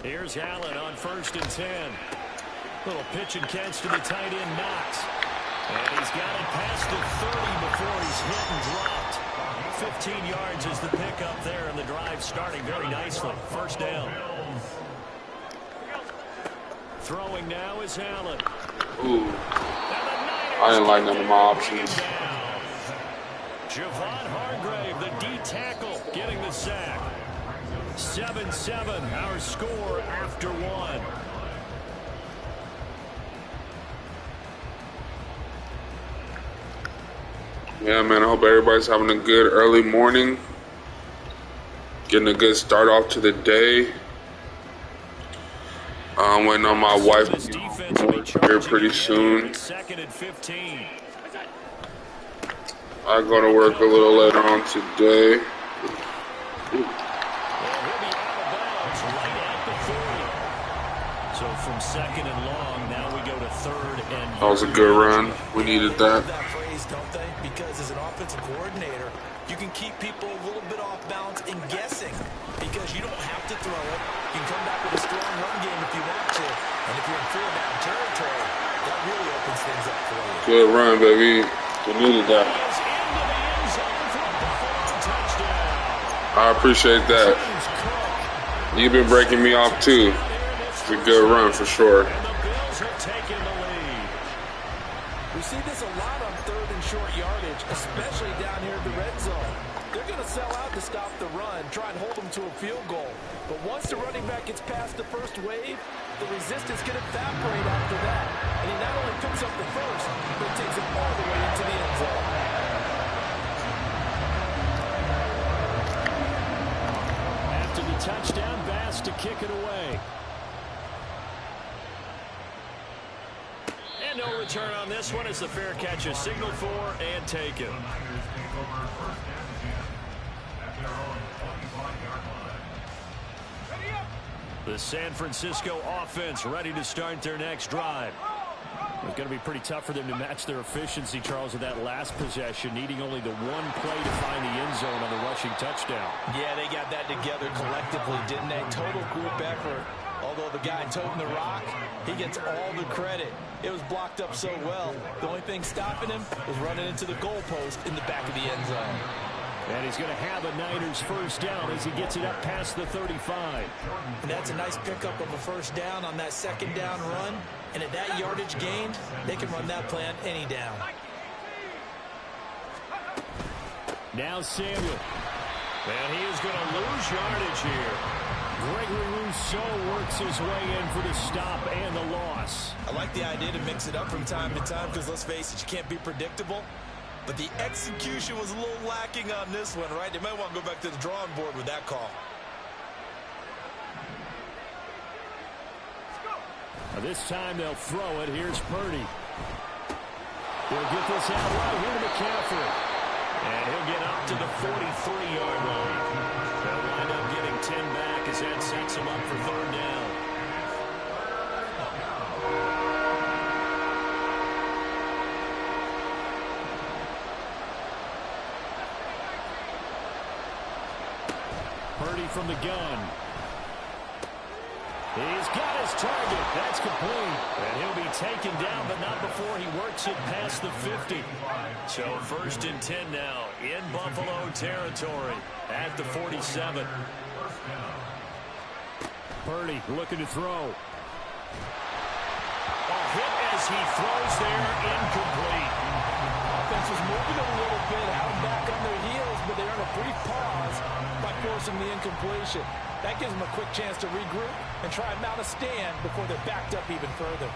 Here's Allen on 1st and 10. Little pitch and catch to the tight end, Knox. And he's got it past the 30 before he's hit and dropped. 15 yards is the pickup there, and the drive starting very nicely. 1st down. Throwing now is Allen. Ooh. I didn't like none of my options. Javon Hargrave, the D tackle, getting the sack. 7-7, our score after 1. Yeah, man, I hope everybody's having a good early morning. Getting a good start off to the day. I'm waiting on my wife to work here pretty soon. 2nd and 15. I go to work a little later on today. So from 2nd and long, now we go to 3rd and... That was a good run. We needed that. That phrase, don't they? Because as an offensive coordinator, you can keep people a little bit off balance and guessing because you don't have to throw it. You can come back with a strong run game if you want to. And if you're in 4-down territory, that really opens things up for you. Good run, baby. We needed that. I appreciate that. You've been breaking me off, too. It's a good run for sure. We see this a lot on 3rd and short yardage, especially down here in the red zone. They're going to sell out to stop the run, try and hold them to a field goal. But once the running back gets past the first wave, the resistance can evaporate after that. And he not only picks up the first, but takes it all the way into the end zone. After the touchdown, Bass to kick it away. And no return on this one as the fair catch is signaled for and taken. The San Francisco offense ready to start their next drive. It's going to be pretty tough for them to match their efficiency, Charles, with that last possession, needing only the one play to find the end zone on the rushing touchdown. Yeah, they got that together collectively, didn't they? Total group effort. Although the guy toting the rock, he gets all the credit. It was blocked up so well. The only thing stopping him was running into the goalpost in the back of the end zone. And he's going to have a Niners 1st down as he gets it up past the 35. And that's a nice pickup of a 1st down on that 2nd down run. And at that yardage gained, they can run that plan any down. Now Samuel. And he is going to lose yardage here. Gregory Rousseau works his way in for the stop and the loss. I like the idea to mix it up from time to time because, let's face it, you can't be predictable. But the execution was a little lacking on this one, right? They might want to go back to the drawing board with that call. Now this time they'll throw it. Here's Purdy. He'll get this out right here to McCaffrey. And he'll get up to the 43-yard line. They'll wind up getting 10 back as that sets him up for 3rd down. Purdy from the gun. He's got his target. That's complete. And he'll be taken down, but not before he works it past the 50. So 1st and 10 now in Buffalo territory at the 47. Purdy looking to throw. Oh, hit as he throws there, incomplete. Offense was moving a little bit, out back on their heels, but they earn a brief pause by forcing the incompletion. That gives them a quick chance to regroup and try and mount a stand before they're backed up even further.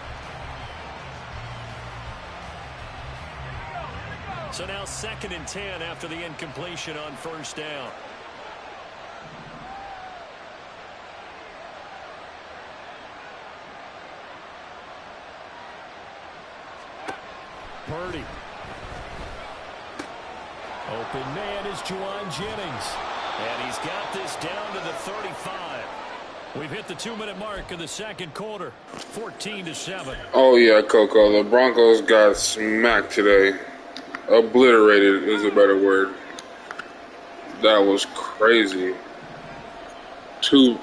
So now 2nd and 10 after the incompletion on first down. Purdy. Open man is Juwan Jennings. And he's got this down to the 35. We've hit the 2-minute mark in the second quarter. 14-7. Oh, yeah, Coco. The Broncos got smacked today. Obliterated is a better word. That was crazy. What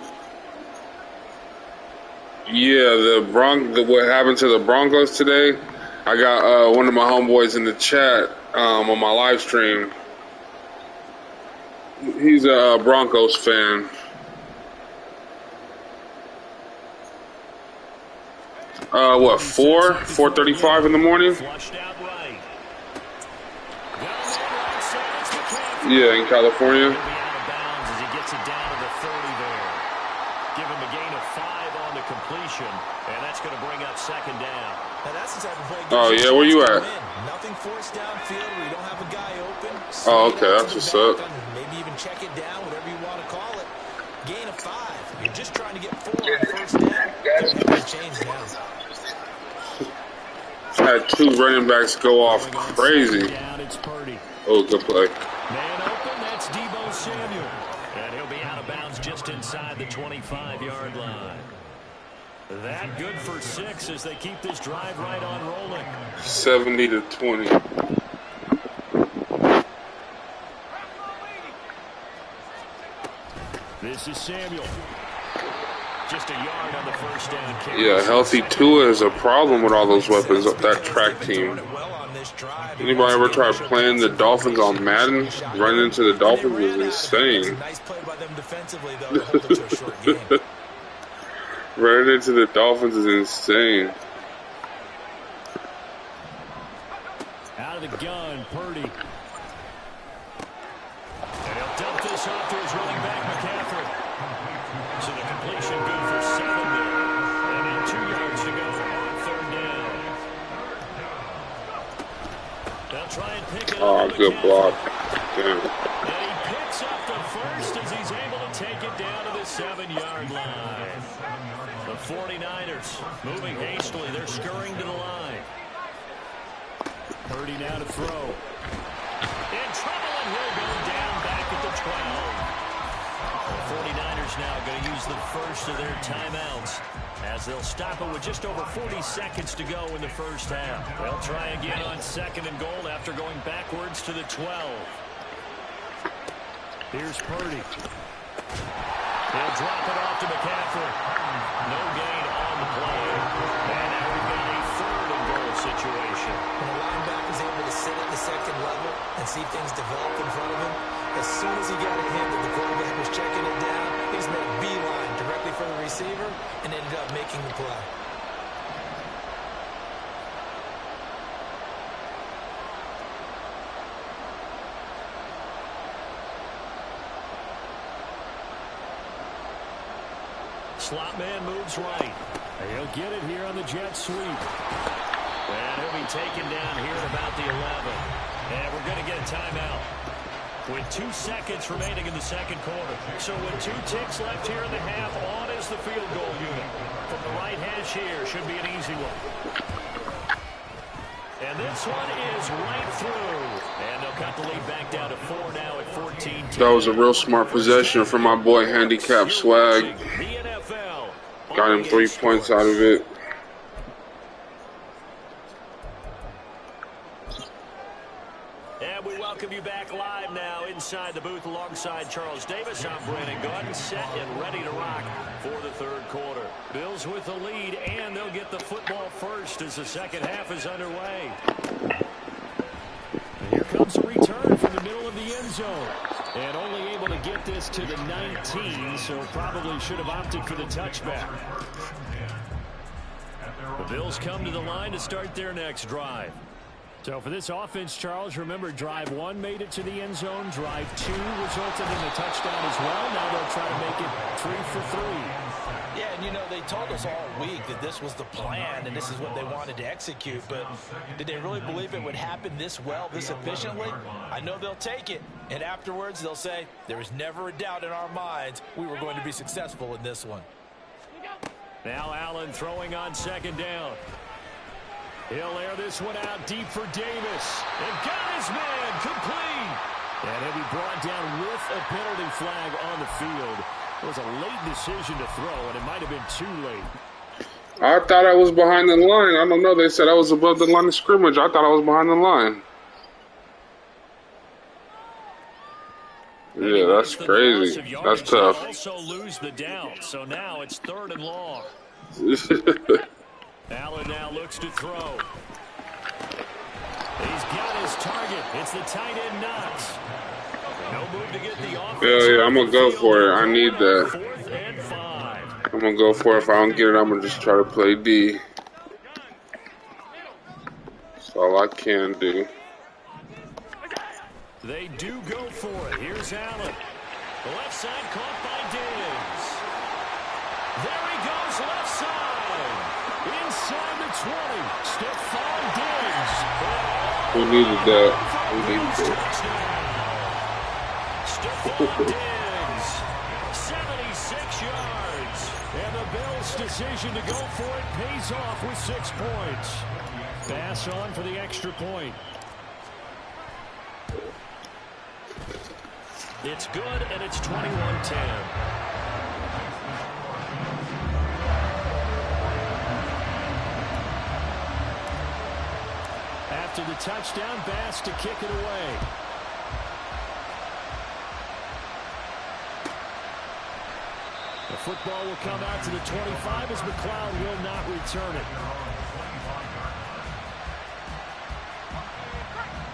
happened to the Broncos today? I got one of my homeboys in the chat on my live stream. He's a Broncos fan. What, 4:35 in the morning? Yeah, in California. He'll be out of bounds as he gets it down to the 30 there. Give him a gain of 5 on the completion, and that's going to bring up 2nd down. Now that's the type of play. Oh, yeah, where you at? Nothing forced downfield where you don't have a guy open. Oh, okay, that's what's up. Maybe even check it down, whatever you want to call it. Gain of 5. You're just trying to get 4 on first down. Don't change now. Had 2 running backs go off crazy. Oh, good play. Man open, that's Deebo Samuel. And he'll be out of bounds just inside the 25-yard line. That good for 6 as they keep this drive right on rolling. 70-20. This is Samuel. Just a yard on the first down kick. Yeah, healthy Tua is a problem with all those weapons of that track team. Anybody ever tried playing the Dolphins on Madden? Running into the Dolphins was insane. Running into the Dolphins is insane. Out of the gun, Purdy. And he'll dump this off to his running back, McCaffrey. So the completion good for 7 there. And then 2 yards to go on 3rd down. They'll try and pick it up. Oh, good block. Damn. And he picks up the first as he's able to take it down to the 7-yard line. The 49ers moving hastily. They're scurrying to the line. Purdy now to throw. In trouble, and he'll go down back at the 12. The 49ers now going to use the first of their timeouts as they'll stop it with just over 40 seconds to go in the first half. They'll try again on 2nd and goal after going backwards to the 12. Here's Purdy. They'll drop it off to McCaffrey. No gain on the play. And now we've got a 3rd and goal situation. When a linebacker's able to sit at the 2nd level and see things develop in front of him, as soon as he got a hint that the quarterback was checking it down, he's made a beeline directly for the receiver and ended up making the play. Slot man moves right. He'll get it here on the jet sweep. And he'll be taken down here at about the 11. And we're going to get a timeout with 2 seconds remaining in the second quarter. So with 2 ticks left here in the half, on is the field goal unit. From the right hash here, should be an easy one. And this one is right through. And they'll cut the lead back down to 4 now at 14. That was a real smart possession from my boy Handicap Swag. Got him 3 points out of it. And we welcome you back live now inside the booth alongside Charles Davis. I'm Brandon Gordon, set and ready to rock for the 3rd quarter. Bills with the lead, and they'll get the football first as the second half is underway. And here comes a return from the middle of the end zone. And only able to get this to the 19, so probably should have opted for the touchback. The Bills come to the line to start their next drive. So for this offense, Charles, remember drive 1 made it to the end zone. Drive 2 resulted in a touchdown as well. Now they'll try to make it 3 for 3. Yeah, and you know, they told us all week that this was the plan and this is what they wanted to execute, but did they really believe it would happen this well, this efficiently? I know they'll take it, and afterwards they'll say, there was never a doubt in our minds we were going to be successful in this one. Now Allen throwing on second down. He'll air this one out deep for Davis. And got his man complete. And he'll be brought down with a penalty flag on the field. It was a late decision to throw, and it might have been too late. I thought I was behind the line. I don't know. They said I was above the line of scrimmage. I thought I was behind the line. Yeah, that's crazy. That's tough. Also lose the down, so now it's 3rd and long. Allen now looks to throw. He's got his target. It's the tight end Knox. No move to get the offense. Yeah, I'm going to go for it. I need that. 4th and 5. I'm going to go for it. If I don't get it, I'm going to just try to play D. That's all I can do. They do go for it. Here's Allen. The left side caught by Diggs. There he goes, left side. Inside the 20. Stephon Diggs. We needed that. We needed that. Stephon Diggs. 76 yards. And the Bills' decision to go for it pays off with 6 points. Pass on for the extra point. It's good, and it's 21-10. After the touchdown, Bass to kick it away. The football will come out to the 25 as McLeod will not return it.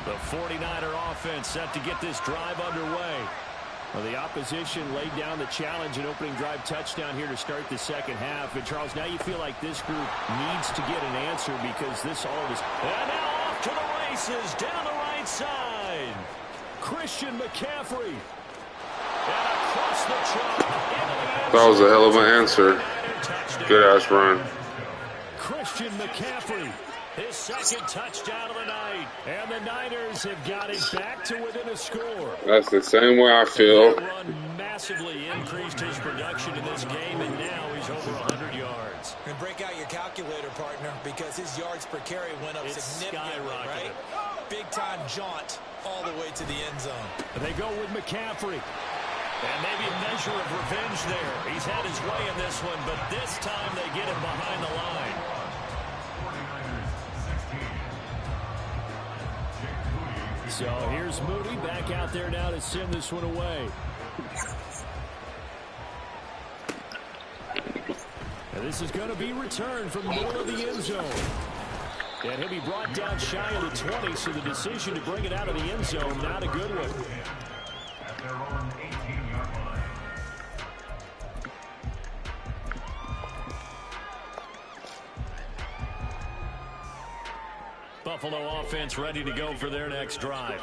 The 49er offense set to get this drive underway. Well, the opposition laid down the challenge and opening drive touchdown here to start the second half. And, Charles, now you feel like this group needs to get an answer because this all is... And now off to the races down the right side. Christian McCaffrey. And across the chalk. That was a hell of an answer. Good-ass run. Christian McCaffrey. His second touchdown of the night. And the Niners have got it back to within a score. That's the same way I feel. That run massively increased his production in this game, and now he's over 100 yards. And break out your calculator, partner, because his yards per carry went up significantly, right? Big-time jaunt all the way to the end zone. And they go with McCaffrey. And maybe a measure of revenge there. He's had his way in this one, but this time they get him behind the line. So here's Moody back out there now to send this one away. And this is going to be returned from the middle of the end zone. And he'll be brought down shy of the 20, so the decision to bring it out of the end zone, not a good one. At their own 18-yard line. Buffalo offense ready to go for their next drive.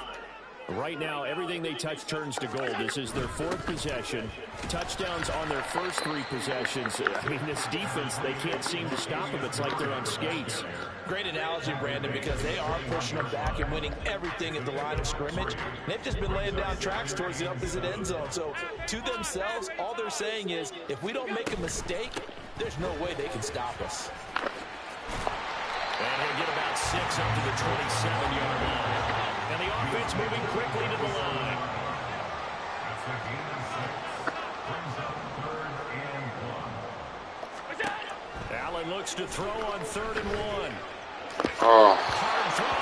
Right now, everything they touch turns to gold. This is their 4th possession. Touchdowns on their first 3 possessions. I mean, this defense, they can't seem to stop them. It's like they're on skates. Great analogy, Brandon, because they are pushing them back and winning everything at the line of scrimmage. They've just been laying down tracks towards the opposite end zone. So, to themselves, all they're saying is, if we don't make a mistake, there's no way they can stop us. And he'll get about 6 up to the 27-yard line. And the offense moving quickly to the line. That's a gain of 6. Brings up 3rd and 1. Allen looks to throw on 3rd and 1. Oh, Hard throw,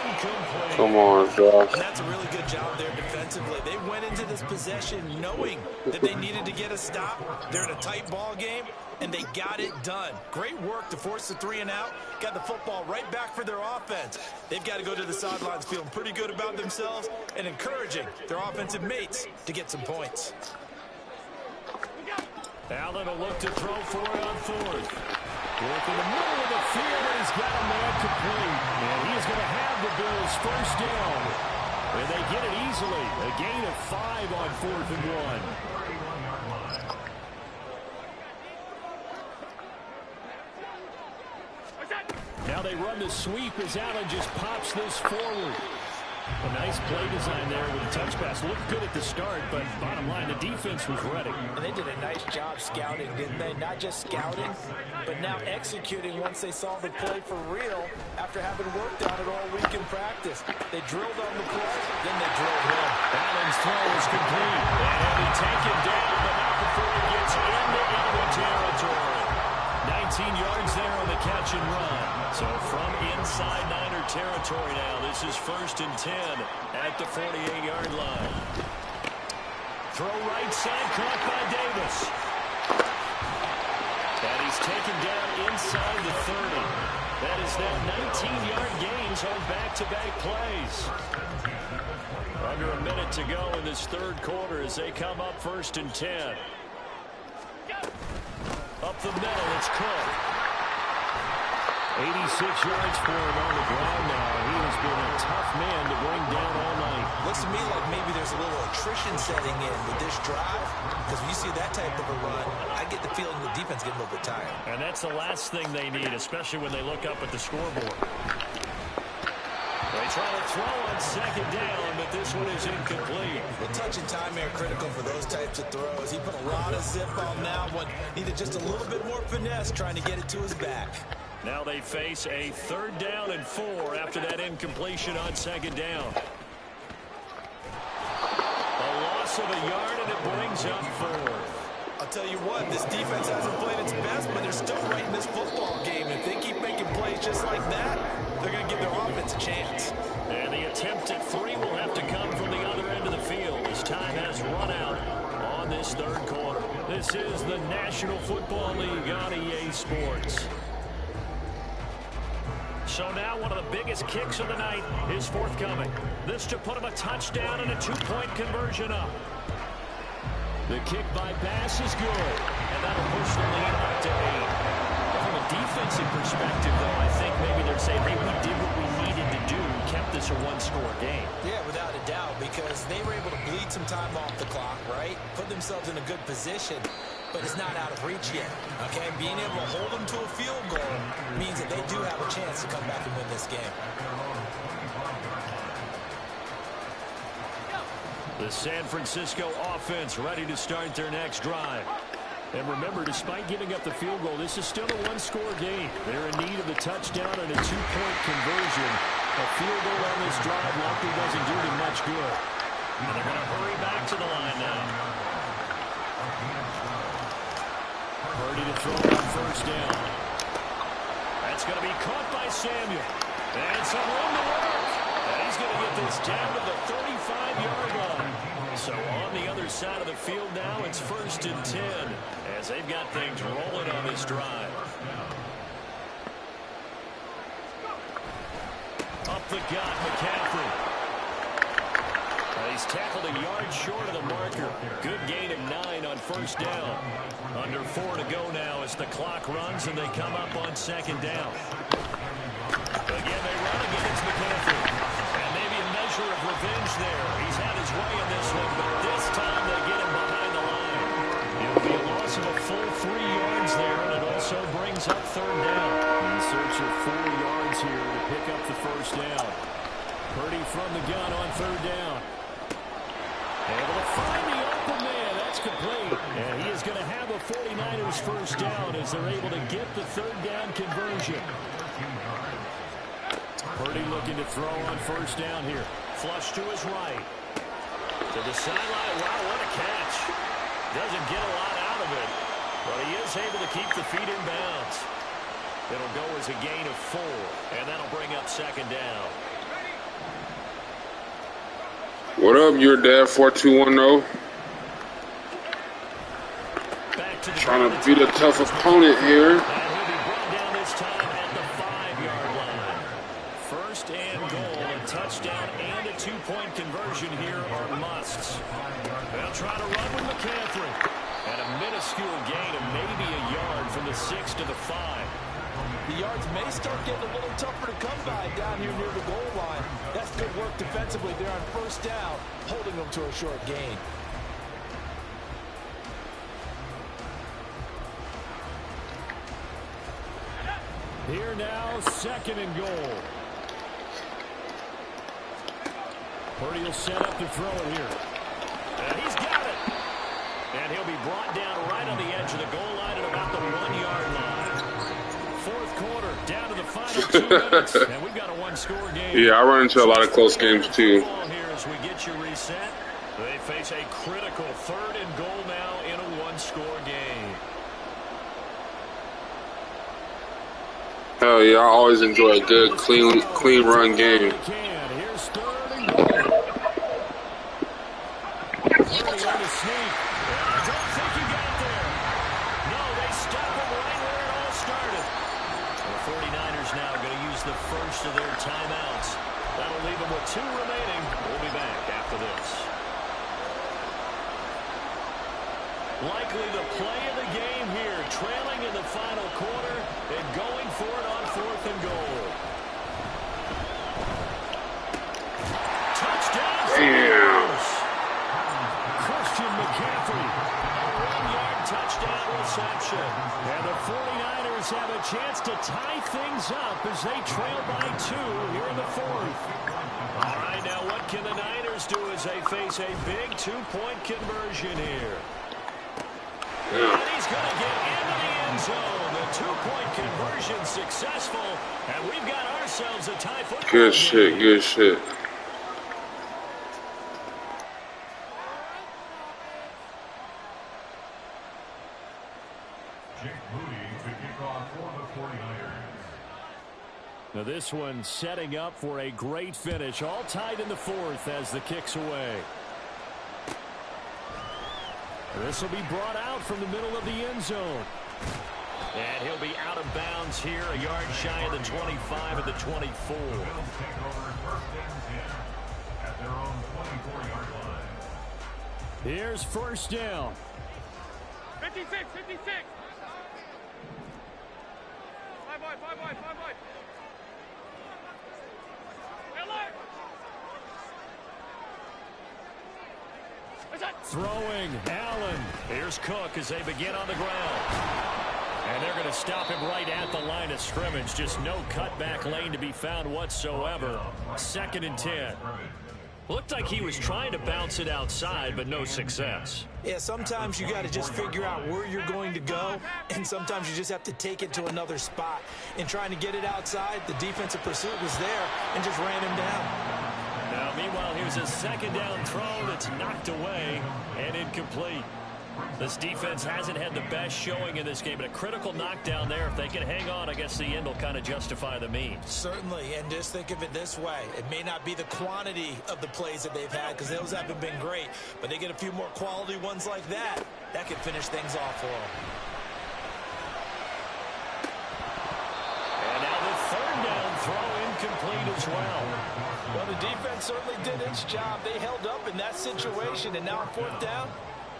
incomplete. come on, Josh. And that's a really good job there defensively. They went into this possession knowing that they needed to get a stop. They're in a tight ball game, and they got it done. Great work to force the 3 and out. Got the football right back for their offense. They've got to go to the sidelines feeling pretty good about themselves and encouraging their offensive mates to get some points. Allen will look to throw for it on 4th. Work in the middle of the field, and he's got a man complete. And he is going to have the Bills first down. And they get it easily. A gain of 5 on 4th and 1. Now they run the sweep as Allen just pops this forward. A nice play design there with a touch pass. Looked good at the start, but bottom line, the defense was ready. And they did a nice job scouting, didn't they? Not just scouting, but now executing once they saw the play for real after having worked on it all week in practice. They drilled on the play, then they drilled him. Allen's throw is complete. And he'll be taken down, but not before he gets into enemy territory. 19 yards there on the catch and run. So from inside Niner territory now, this is 1st and 10 at the 48-yard line. Throw right side, caught by Davis. And he's taken down inside the 30. That is now 19-yard gains on back-to-back plays. Under a minute to go in this third quarter as they come up 1st and 10. Up the middle, it's Cook. 86 yards for him on the ground now. He has been a tough man to bring down all night. Looks to me like maybe there's a little attrition setting in with this drive, because when you see that type of a run, I get the feeling the defense getting a little bit tired. And that's the last thing they need, especially when they look up at the scoreboard. They try to throw on 2nd down, but this one is incomplete. The touch and time are critical for those types of throws. He put a lot of zip on that one. Needed just a little bit more finesse trying to get it to his back. Now they face a 3rd down and 4 after that incompletion on 2nd down. A loss of a yard, and it brings up 4th. I'll tell you what, this defense hasn't played its best, but they're still right in this football game. If they keep making plays just like that, they're going to give their offense a chance. And the attempt at 3 will have to come from the other end of the field as time has run out on this third quarter. This is the National Football League on EA Sports. So now one of the biggest kicks of the night is forthcoming. This to put him a touchdown and a 2-point conversion up. The kick by Bass is good, and that'll push the lead up to 8. From a defensive perspective, though, I think maybe they're saying, hey, we did what we needed to do, kept this a 1-score game. Yeah, without a doubt, because they were able to bleed some time off the clock, right? Put themselves in a good position, but it's not out of reach yet, okay? Being able to hold them to a field goal means that they do have a chance to come back and win this game. The San Francisco offense ready to start their next drive. And remember, despite giving up the field goal, this is still a 1-score game. They're in need of a touchdown and a 2-point conversion. A field goal on this drive likely doesn't do them much good. And they're going to hurry back to the line now. Purdy to throw on 1st down. That's going to be caught by Samuel. And some room to work. And he's going to get this down to the 35-yard line. So on the other side of the field now, it's 1st and 10 as they've got things rolling on this drive. Up the gut, McCaffrey. He's tackled a yard short of the marker. Good gain of 9 on 1st down. Under 4 to go now as the clock runs and they come up on 2nd down. Again, they run against McCaffrey. And maybe a measure of revenge there. He's had his way in this one, but this time they get him behind the line. It'll be a loss of a full 3 yards there, and it also brings up 3rd down. In search of 4 yards here to pick up the 1st down. Purdy from the gun on 3rd down. Able to find the open man. That's complete. And he is going to have a 49ers 1st down as they're able to get the 3rd down conversion. Purdy looking to throw on 1st down here. Flush to his right. To the sideline. Wow, what a catch. Doesn't get a lot out of it, but he is able to keep the feet in bounds. It'll go as a gain of 4, and that'll bring up 2nd down. What up, your dad 4210? Trying to beat a tough opponent here. And he'll be brought down this time at the 5-yard line. 1st and goal, a touchdown and a 2-point conversion here are musts. They'll try to run with McCaffrey. And a minuscule gain of maybe a yard from the 6 to the 5. The yards may start getting a little tougher to come by down here near the goal line. That's good work defensively there on first down, holding them to a short gain. Here now, 2nd and goal. Purdy will set up to throw it here. And he's got it. And he'll be brought down right on the edge of the goal line at about the 1-yard line. 4th quarter, down to the final 2 minutes. And we've got a 1-score game. Yeah, I run into a lot of close games too. Here as we get you reset. They face a critical 3rd and goal now in a 1-score game. Hell yeah, I always enjoy a good, clean run game. Here's 3rd and goal. Purdy on the sneak. I don't think he got there. No, they stop him right where it all started. The 49ers now going to use the first of their timeouts. That'll leave them with 2 remaining. We'll be back after this. Likely the play of the game here, trailing in the final quarter and going for it on 4th and goal. Touchdown. Damn. Christian McCaffrey, a 1-yard touchdown reception. And the 49ers have a chance to tie things up as they trail by 2 here in the 4th. All right, now what can the Niners do as they face a big 2-point conversion here? And he's going to get into the end zone. The 2-point conversion successful. And we've got ourselves a tie football game. Good shit, good shit. Jake Moody to kick off for the 49ers. Now this one setting up for a great finish. All tied in the 4th as the kick's away. This will be brought out from the middle of the end zone. And he'll be out of bounds here, a yard shy of the 25 and the 24. Bills take over 1st and 10 at their own 24-yard line. Here's 1st down. 56, 56. 5 wide, 5 wide, 5 wide. Throwing, Allen. Here's Cook as they begin on the ground. And they're going to stop him right at the line of scrimmage. Just no cutback lane to be found whatsoever. 2nd and 10. Looked like he was trying to bounce it outside, but no success. Yeah, sometimes you got to just figure out where you're going to go, and sometimes you just have to take it to another spot. In trying to get it outside, the defensive pursuit was there and just ran him down. Now, meanwhile, here's a 2nd down throw that's knocked away and incomplete. This defense hasn't had the best showing in this game, but a critical knockdown there. If they can hang on, I guess the end will kind of justify the means. Certainly, and just think of it this way. It may not be the quantity of the plays that they've had, because those haven't been great, but they get a few more quality ones like that. That could finish things off for them. And now the 3rd down throw incomplete as well. Well, the defense certainly did its job. They held up in that situation, and now on 4th down,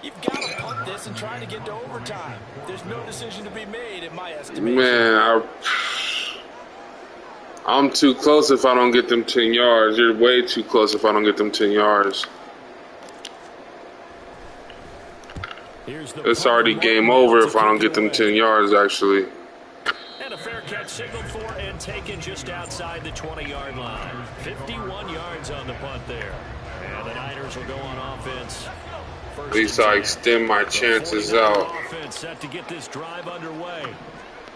you've got to punt this and try to get to overtime. There's no decision to be made, in my estimation. Man, I'm too close if I don't get them 10 yards. You're way too close if I don't get them 10 yards. It's already game over if I don't get them 10 yards, actually. And a fair catch signaled for and taken just outside the 20-yard line. 51 yards on the punt there. And the Niners will go on offense. At least I extend my chances out. Offense set to get this drive underway.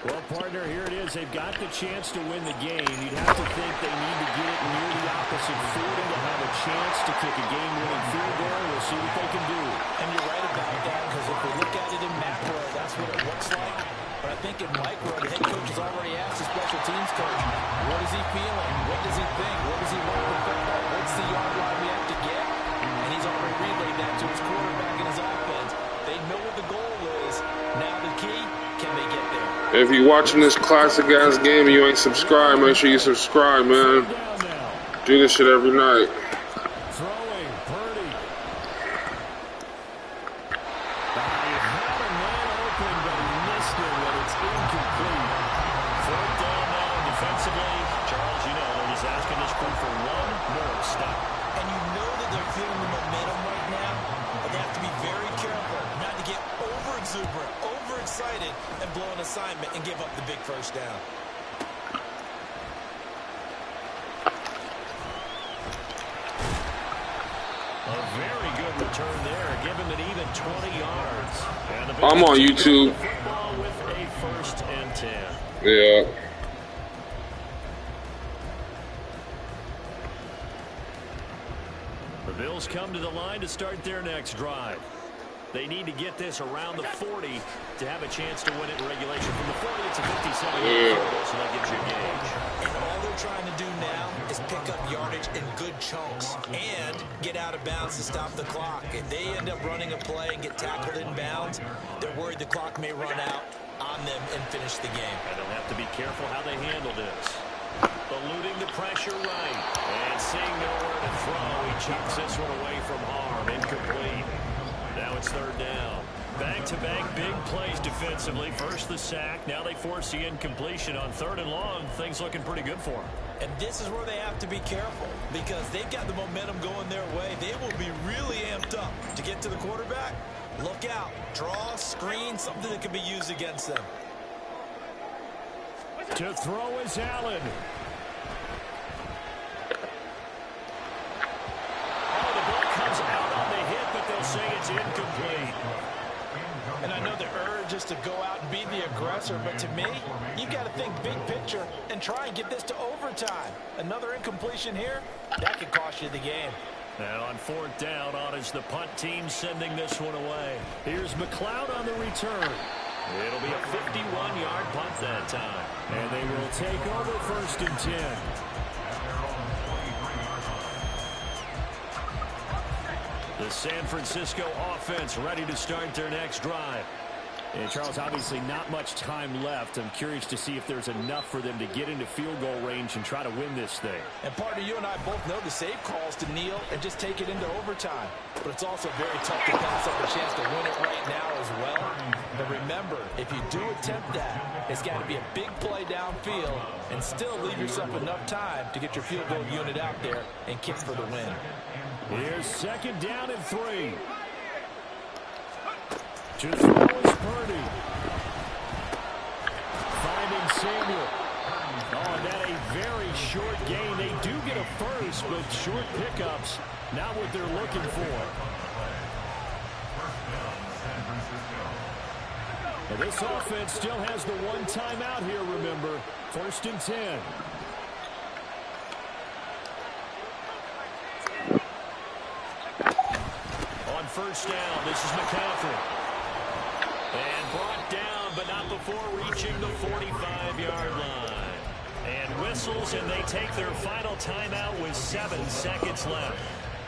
Well, partner, here it is. They've got the chance to win the game. You'd have to think they need to get it near the opposite 40 to have a chance to kick a game-winning field goal. We'll see what they can do. And you're right about that, because if we look at it in macro, that's what it looks like. But I think in micro, the head coach has already asked the special teams coach, what is he feeling? What does he think? What does he want to football? What's the yard line we have to get? And he's already relayed that to his quarterback and his offense. They know what the goal is. Now the key, can they get there? If you're watching this classic-ass game and you ain't subscribed, make sure you subscribe, man. Do this shit every night. Throwing, Purdy. He had a man open, but he missed it when it's incomplete. Fourth down now defensively. Charles, you know, they're just asking this crew for one more stop. And you know that they're feeling the momentum right now, but they have to be very careful not to get over-exuberant, overexcited, and blow an assignment and give up the big first down. A very good return there. Give him an even 20 yards. And I'm on YouTube. Football with a 1st and 10. Yeah. The Bills come to the line to start their next drive. They need to get this around the 40 to have a chance to win it in regulation. From the 40, it's a 57-yard field goal, so that gives you a gauge. And all they're trying to do now is pick up yardage in good chunks and get out of bounds to stop the clock. If they end up running a play and get tackled in bounds, they're worried the clock may run out on them and finish the game. And they'll have to be careful how they handle this. Eluding the pressure right. And seeing nowhere to throw, he chucks this one away from harm. Incomplete. Now it's 3rd down. Back-to-back big plays defensively. First the sack. Now they force the incompletion on 3rd and long. Things looking pretty good for them. And this is where they have to be careful because they've got the momentum going their way. They will be really amped up to get to the quarterback. Look out. Draw, screen, something that can be used against them. To throw is Allen. Oh, the ball comes out on the hit, but they'll say it's incomplete. And I know the urge is to go out and be the aggressor, but to me, you've got to think big picture and try and get this to overtime. Another incompletion here, that could cost you the game. Now on 4th down, on is the punt team sending this one away. Here's McLeod on the return. It'll be a 51-yard punt that time. And they will take over 1st and 10. The San Francisco offense ready to start their next drive. And Charles, obviously not much time left. I'm curious to see if there's enough for them to get into field goal range and try to win this thing. And partner, you and I both know the save calls to kneel and just take it into overtime. But it's also very tough to pass up a chance to win it right now as well. But remember, if you do attempt that, it's got to be a big play downfield and still leave yourself enough time to get your field goal unit out there and kick for the win. Here's 2nd down and 3. To throw is Purdy. Finding Samuel. Oh, and that a very short gain. They do get a first, but short pickups, not what they're looking for. And this offense still has the one timeout here, remember. 1st and 10. On 1st down, this is McCaffrey. And brought down, but not before reaching the 45-yard line. And whistles, and they take their final timeout with 7 seconds left.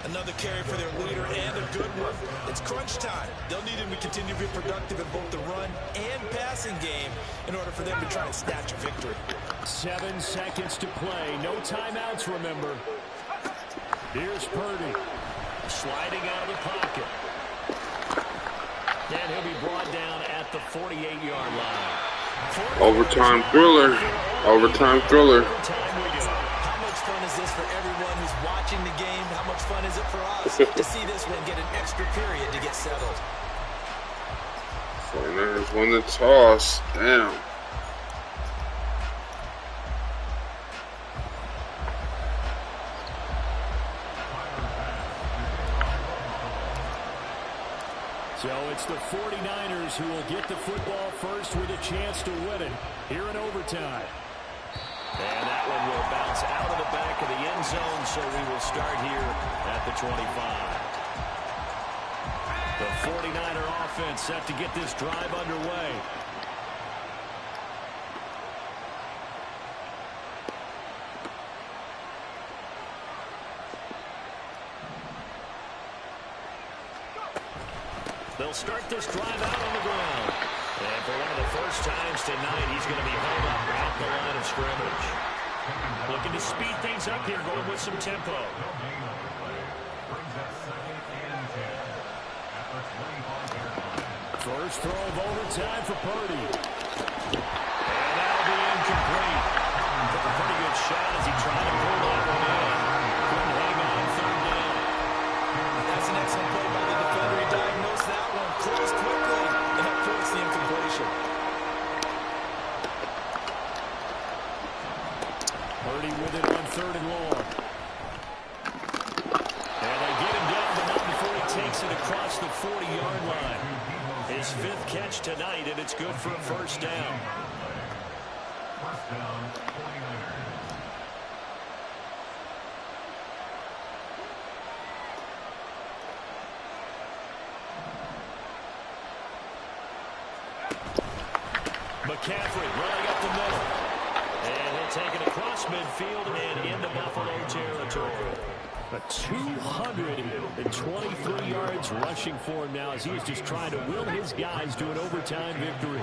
Another carry for their leader and a good one. It's crunch time. They'll need him to continue to be productive in both the run and passing game in order for them to try and snatch a victory. 7 seconds to play. No timeouts, remember. Here's Purdy. Sliding out of the pocket. And he'll be brought down at the 48-yard line. Overtime thriller. Overtime thriller. How much fun is this for everyone who's watching the game? How much fun is it for us to see this one get an extra period to get settled? 49ers won the toss. Damn. So it's the 49ers who will get the football first with a chance to win it here in overtime. And that one will bounce out of the back of the end zone, so we will start here at the 25. The 49er offense set to get this drive underway. They'll start this drive out on the ground. And for one of the first times tonight, he's going to be held up at the line of scrimmage. Looking to speed things up here, going with some tempo. First throw of overtime for Purdy. And that'll be incomplete. incomplete. Took a pretty good shot as he tried to pull that one in. Couldn't hang on third down. That's an excellent play by the defender. He diagnosed that one, closed quickly, and that forced the incompletion. Purdy with it on third and long. And they get him down, but not before he takes it across the 40-yard line. His 5th catch tonight, and it's good for a first down. First down, 49ers. McCaffrey running up the middle. And he'll take it across midfield and into Buffalo territory. 223 yards rushing for him now as he is just trying to will his guys to an overtime victory.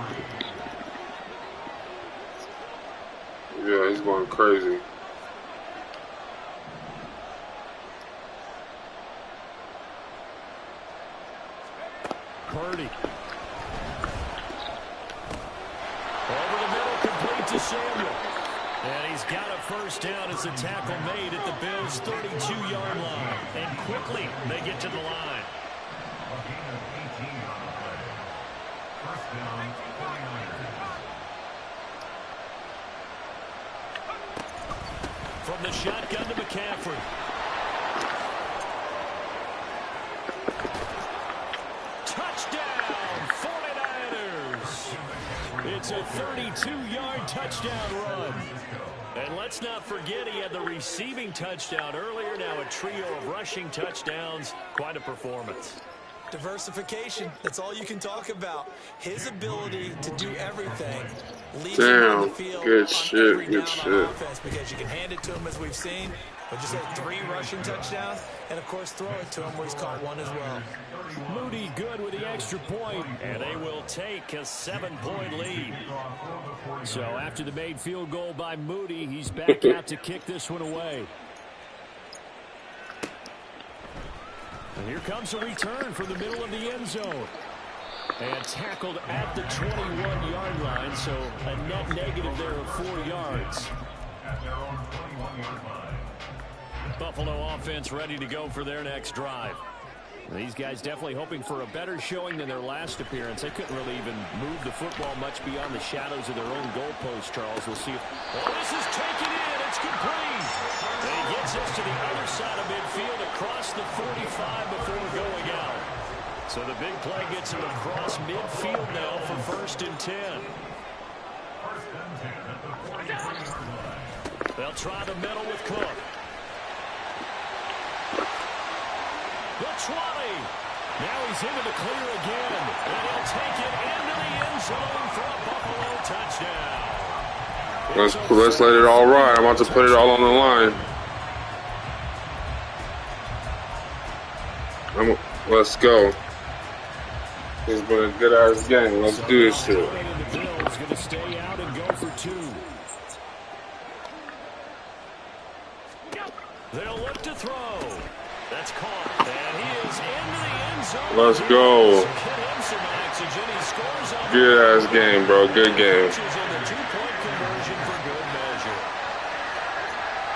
Yeah, he's going crazy. Purdy. Over the middle, complete to Samuel. And he's got a first down as the tackle made at the Bills' 32-yard line. And quickly, they get to the line. A gain of 18 on the play. First down, 49ers. From the shotgun to McCaffrey. Touchdown, 49ers. It's a 32-yard touchdown run. And let's not forget he had the receiving touchdown earlier. Now a trio of rushing touchdowns. Quite a performance. Diversification, that's all you can talk about. His ability to do everything leaves Damn, him on the field good on shit, every good down shit. on offense, because you can hand it to him as we've seen, but just had 3 rushing touchdowns, and of course throw it to him where he's caught 1 as well. Moody good with the extra point, and they will take a 7-point lead. So after the made field goal by Moody, he's back out to kick this one away. And here comes a return from the middle of the end zone. And tackled at the 21-yard line, so a net negative there of 4 yards. At their own 21-yard line. Buffalo offense ready to go for their next drive. These guys definitely hoping for a better showing than their last appearance. They couldn't really even move the football much beyond the shadows of their own goalpost, Charles. We'll see if... Oh, this is taken in. It's complete. And he gets us to the other side of midfield across the 45 before going out. So the big play gets him across midfield now for 1st and 10. First and 10 at the 43-yard line. They'll try the middle with Cook. The 20. Now he's into the clear again. And he'll take it into the end zone for a Buffalo touchdown. Let's let it all ride. I'm about to put it all on the line. Let's go. It's been a good-ass game. Let's do this shit. The Bills going to stay out and go for 2. They'll look to throw. That's caught. And he is into the end zone. Let's go. Good-ass game, bro. Good game.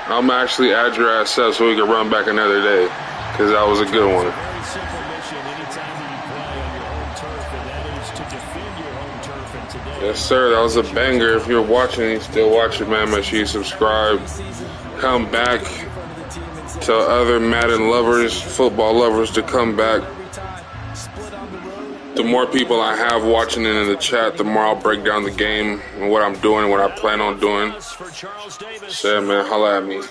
I'm actually add your ass up so we can run back another day, because that was a good one. Very simple mission anytime that you play on your home turf, and that is to defend your home turf. And today, Yes, sir. That was a banger. If you're watching and you still watching, man, make sure you subscribe. Come back. Tell other Madden lovers, football lovers to come back. The more people I have watching it in the chat, the more I'll break down the game and what I'm doing and what I plan on doing. So, man, holla at me.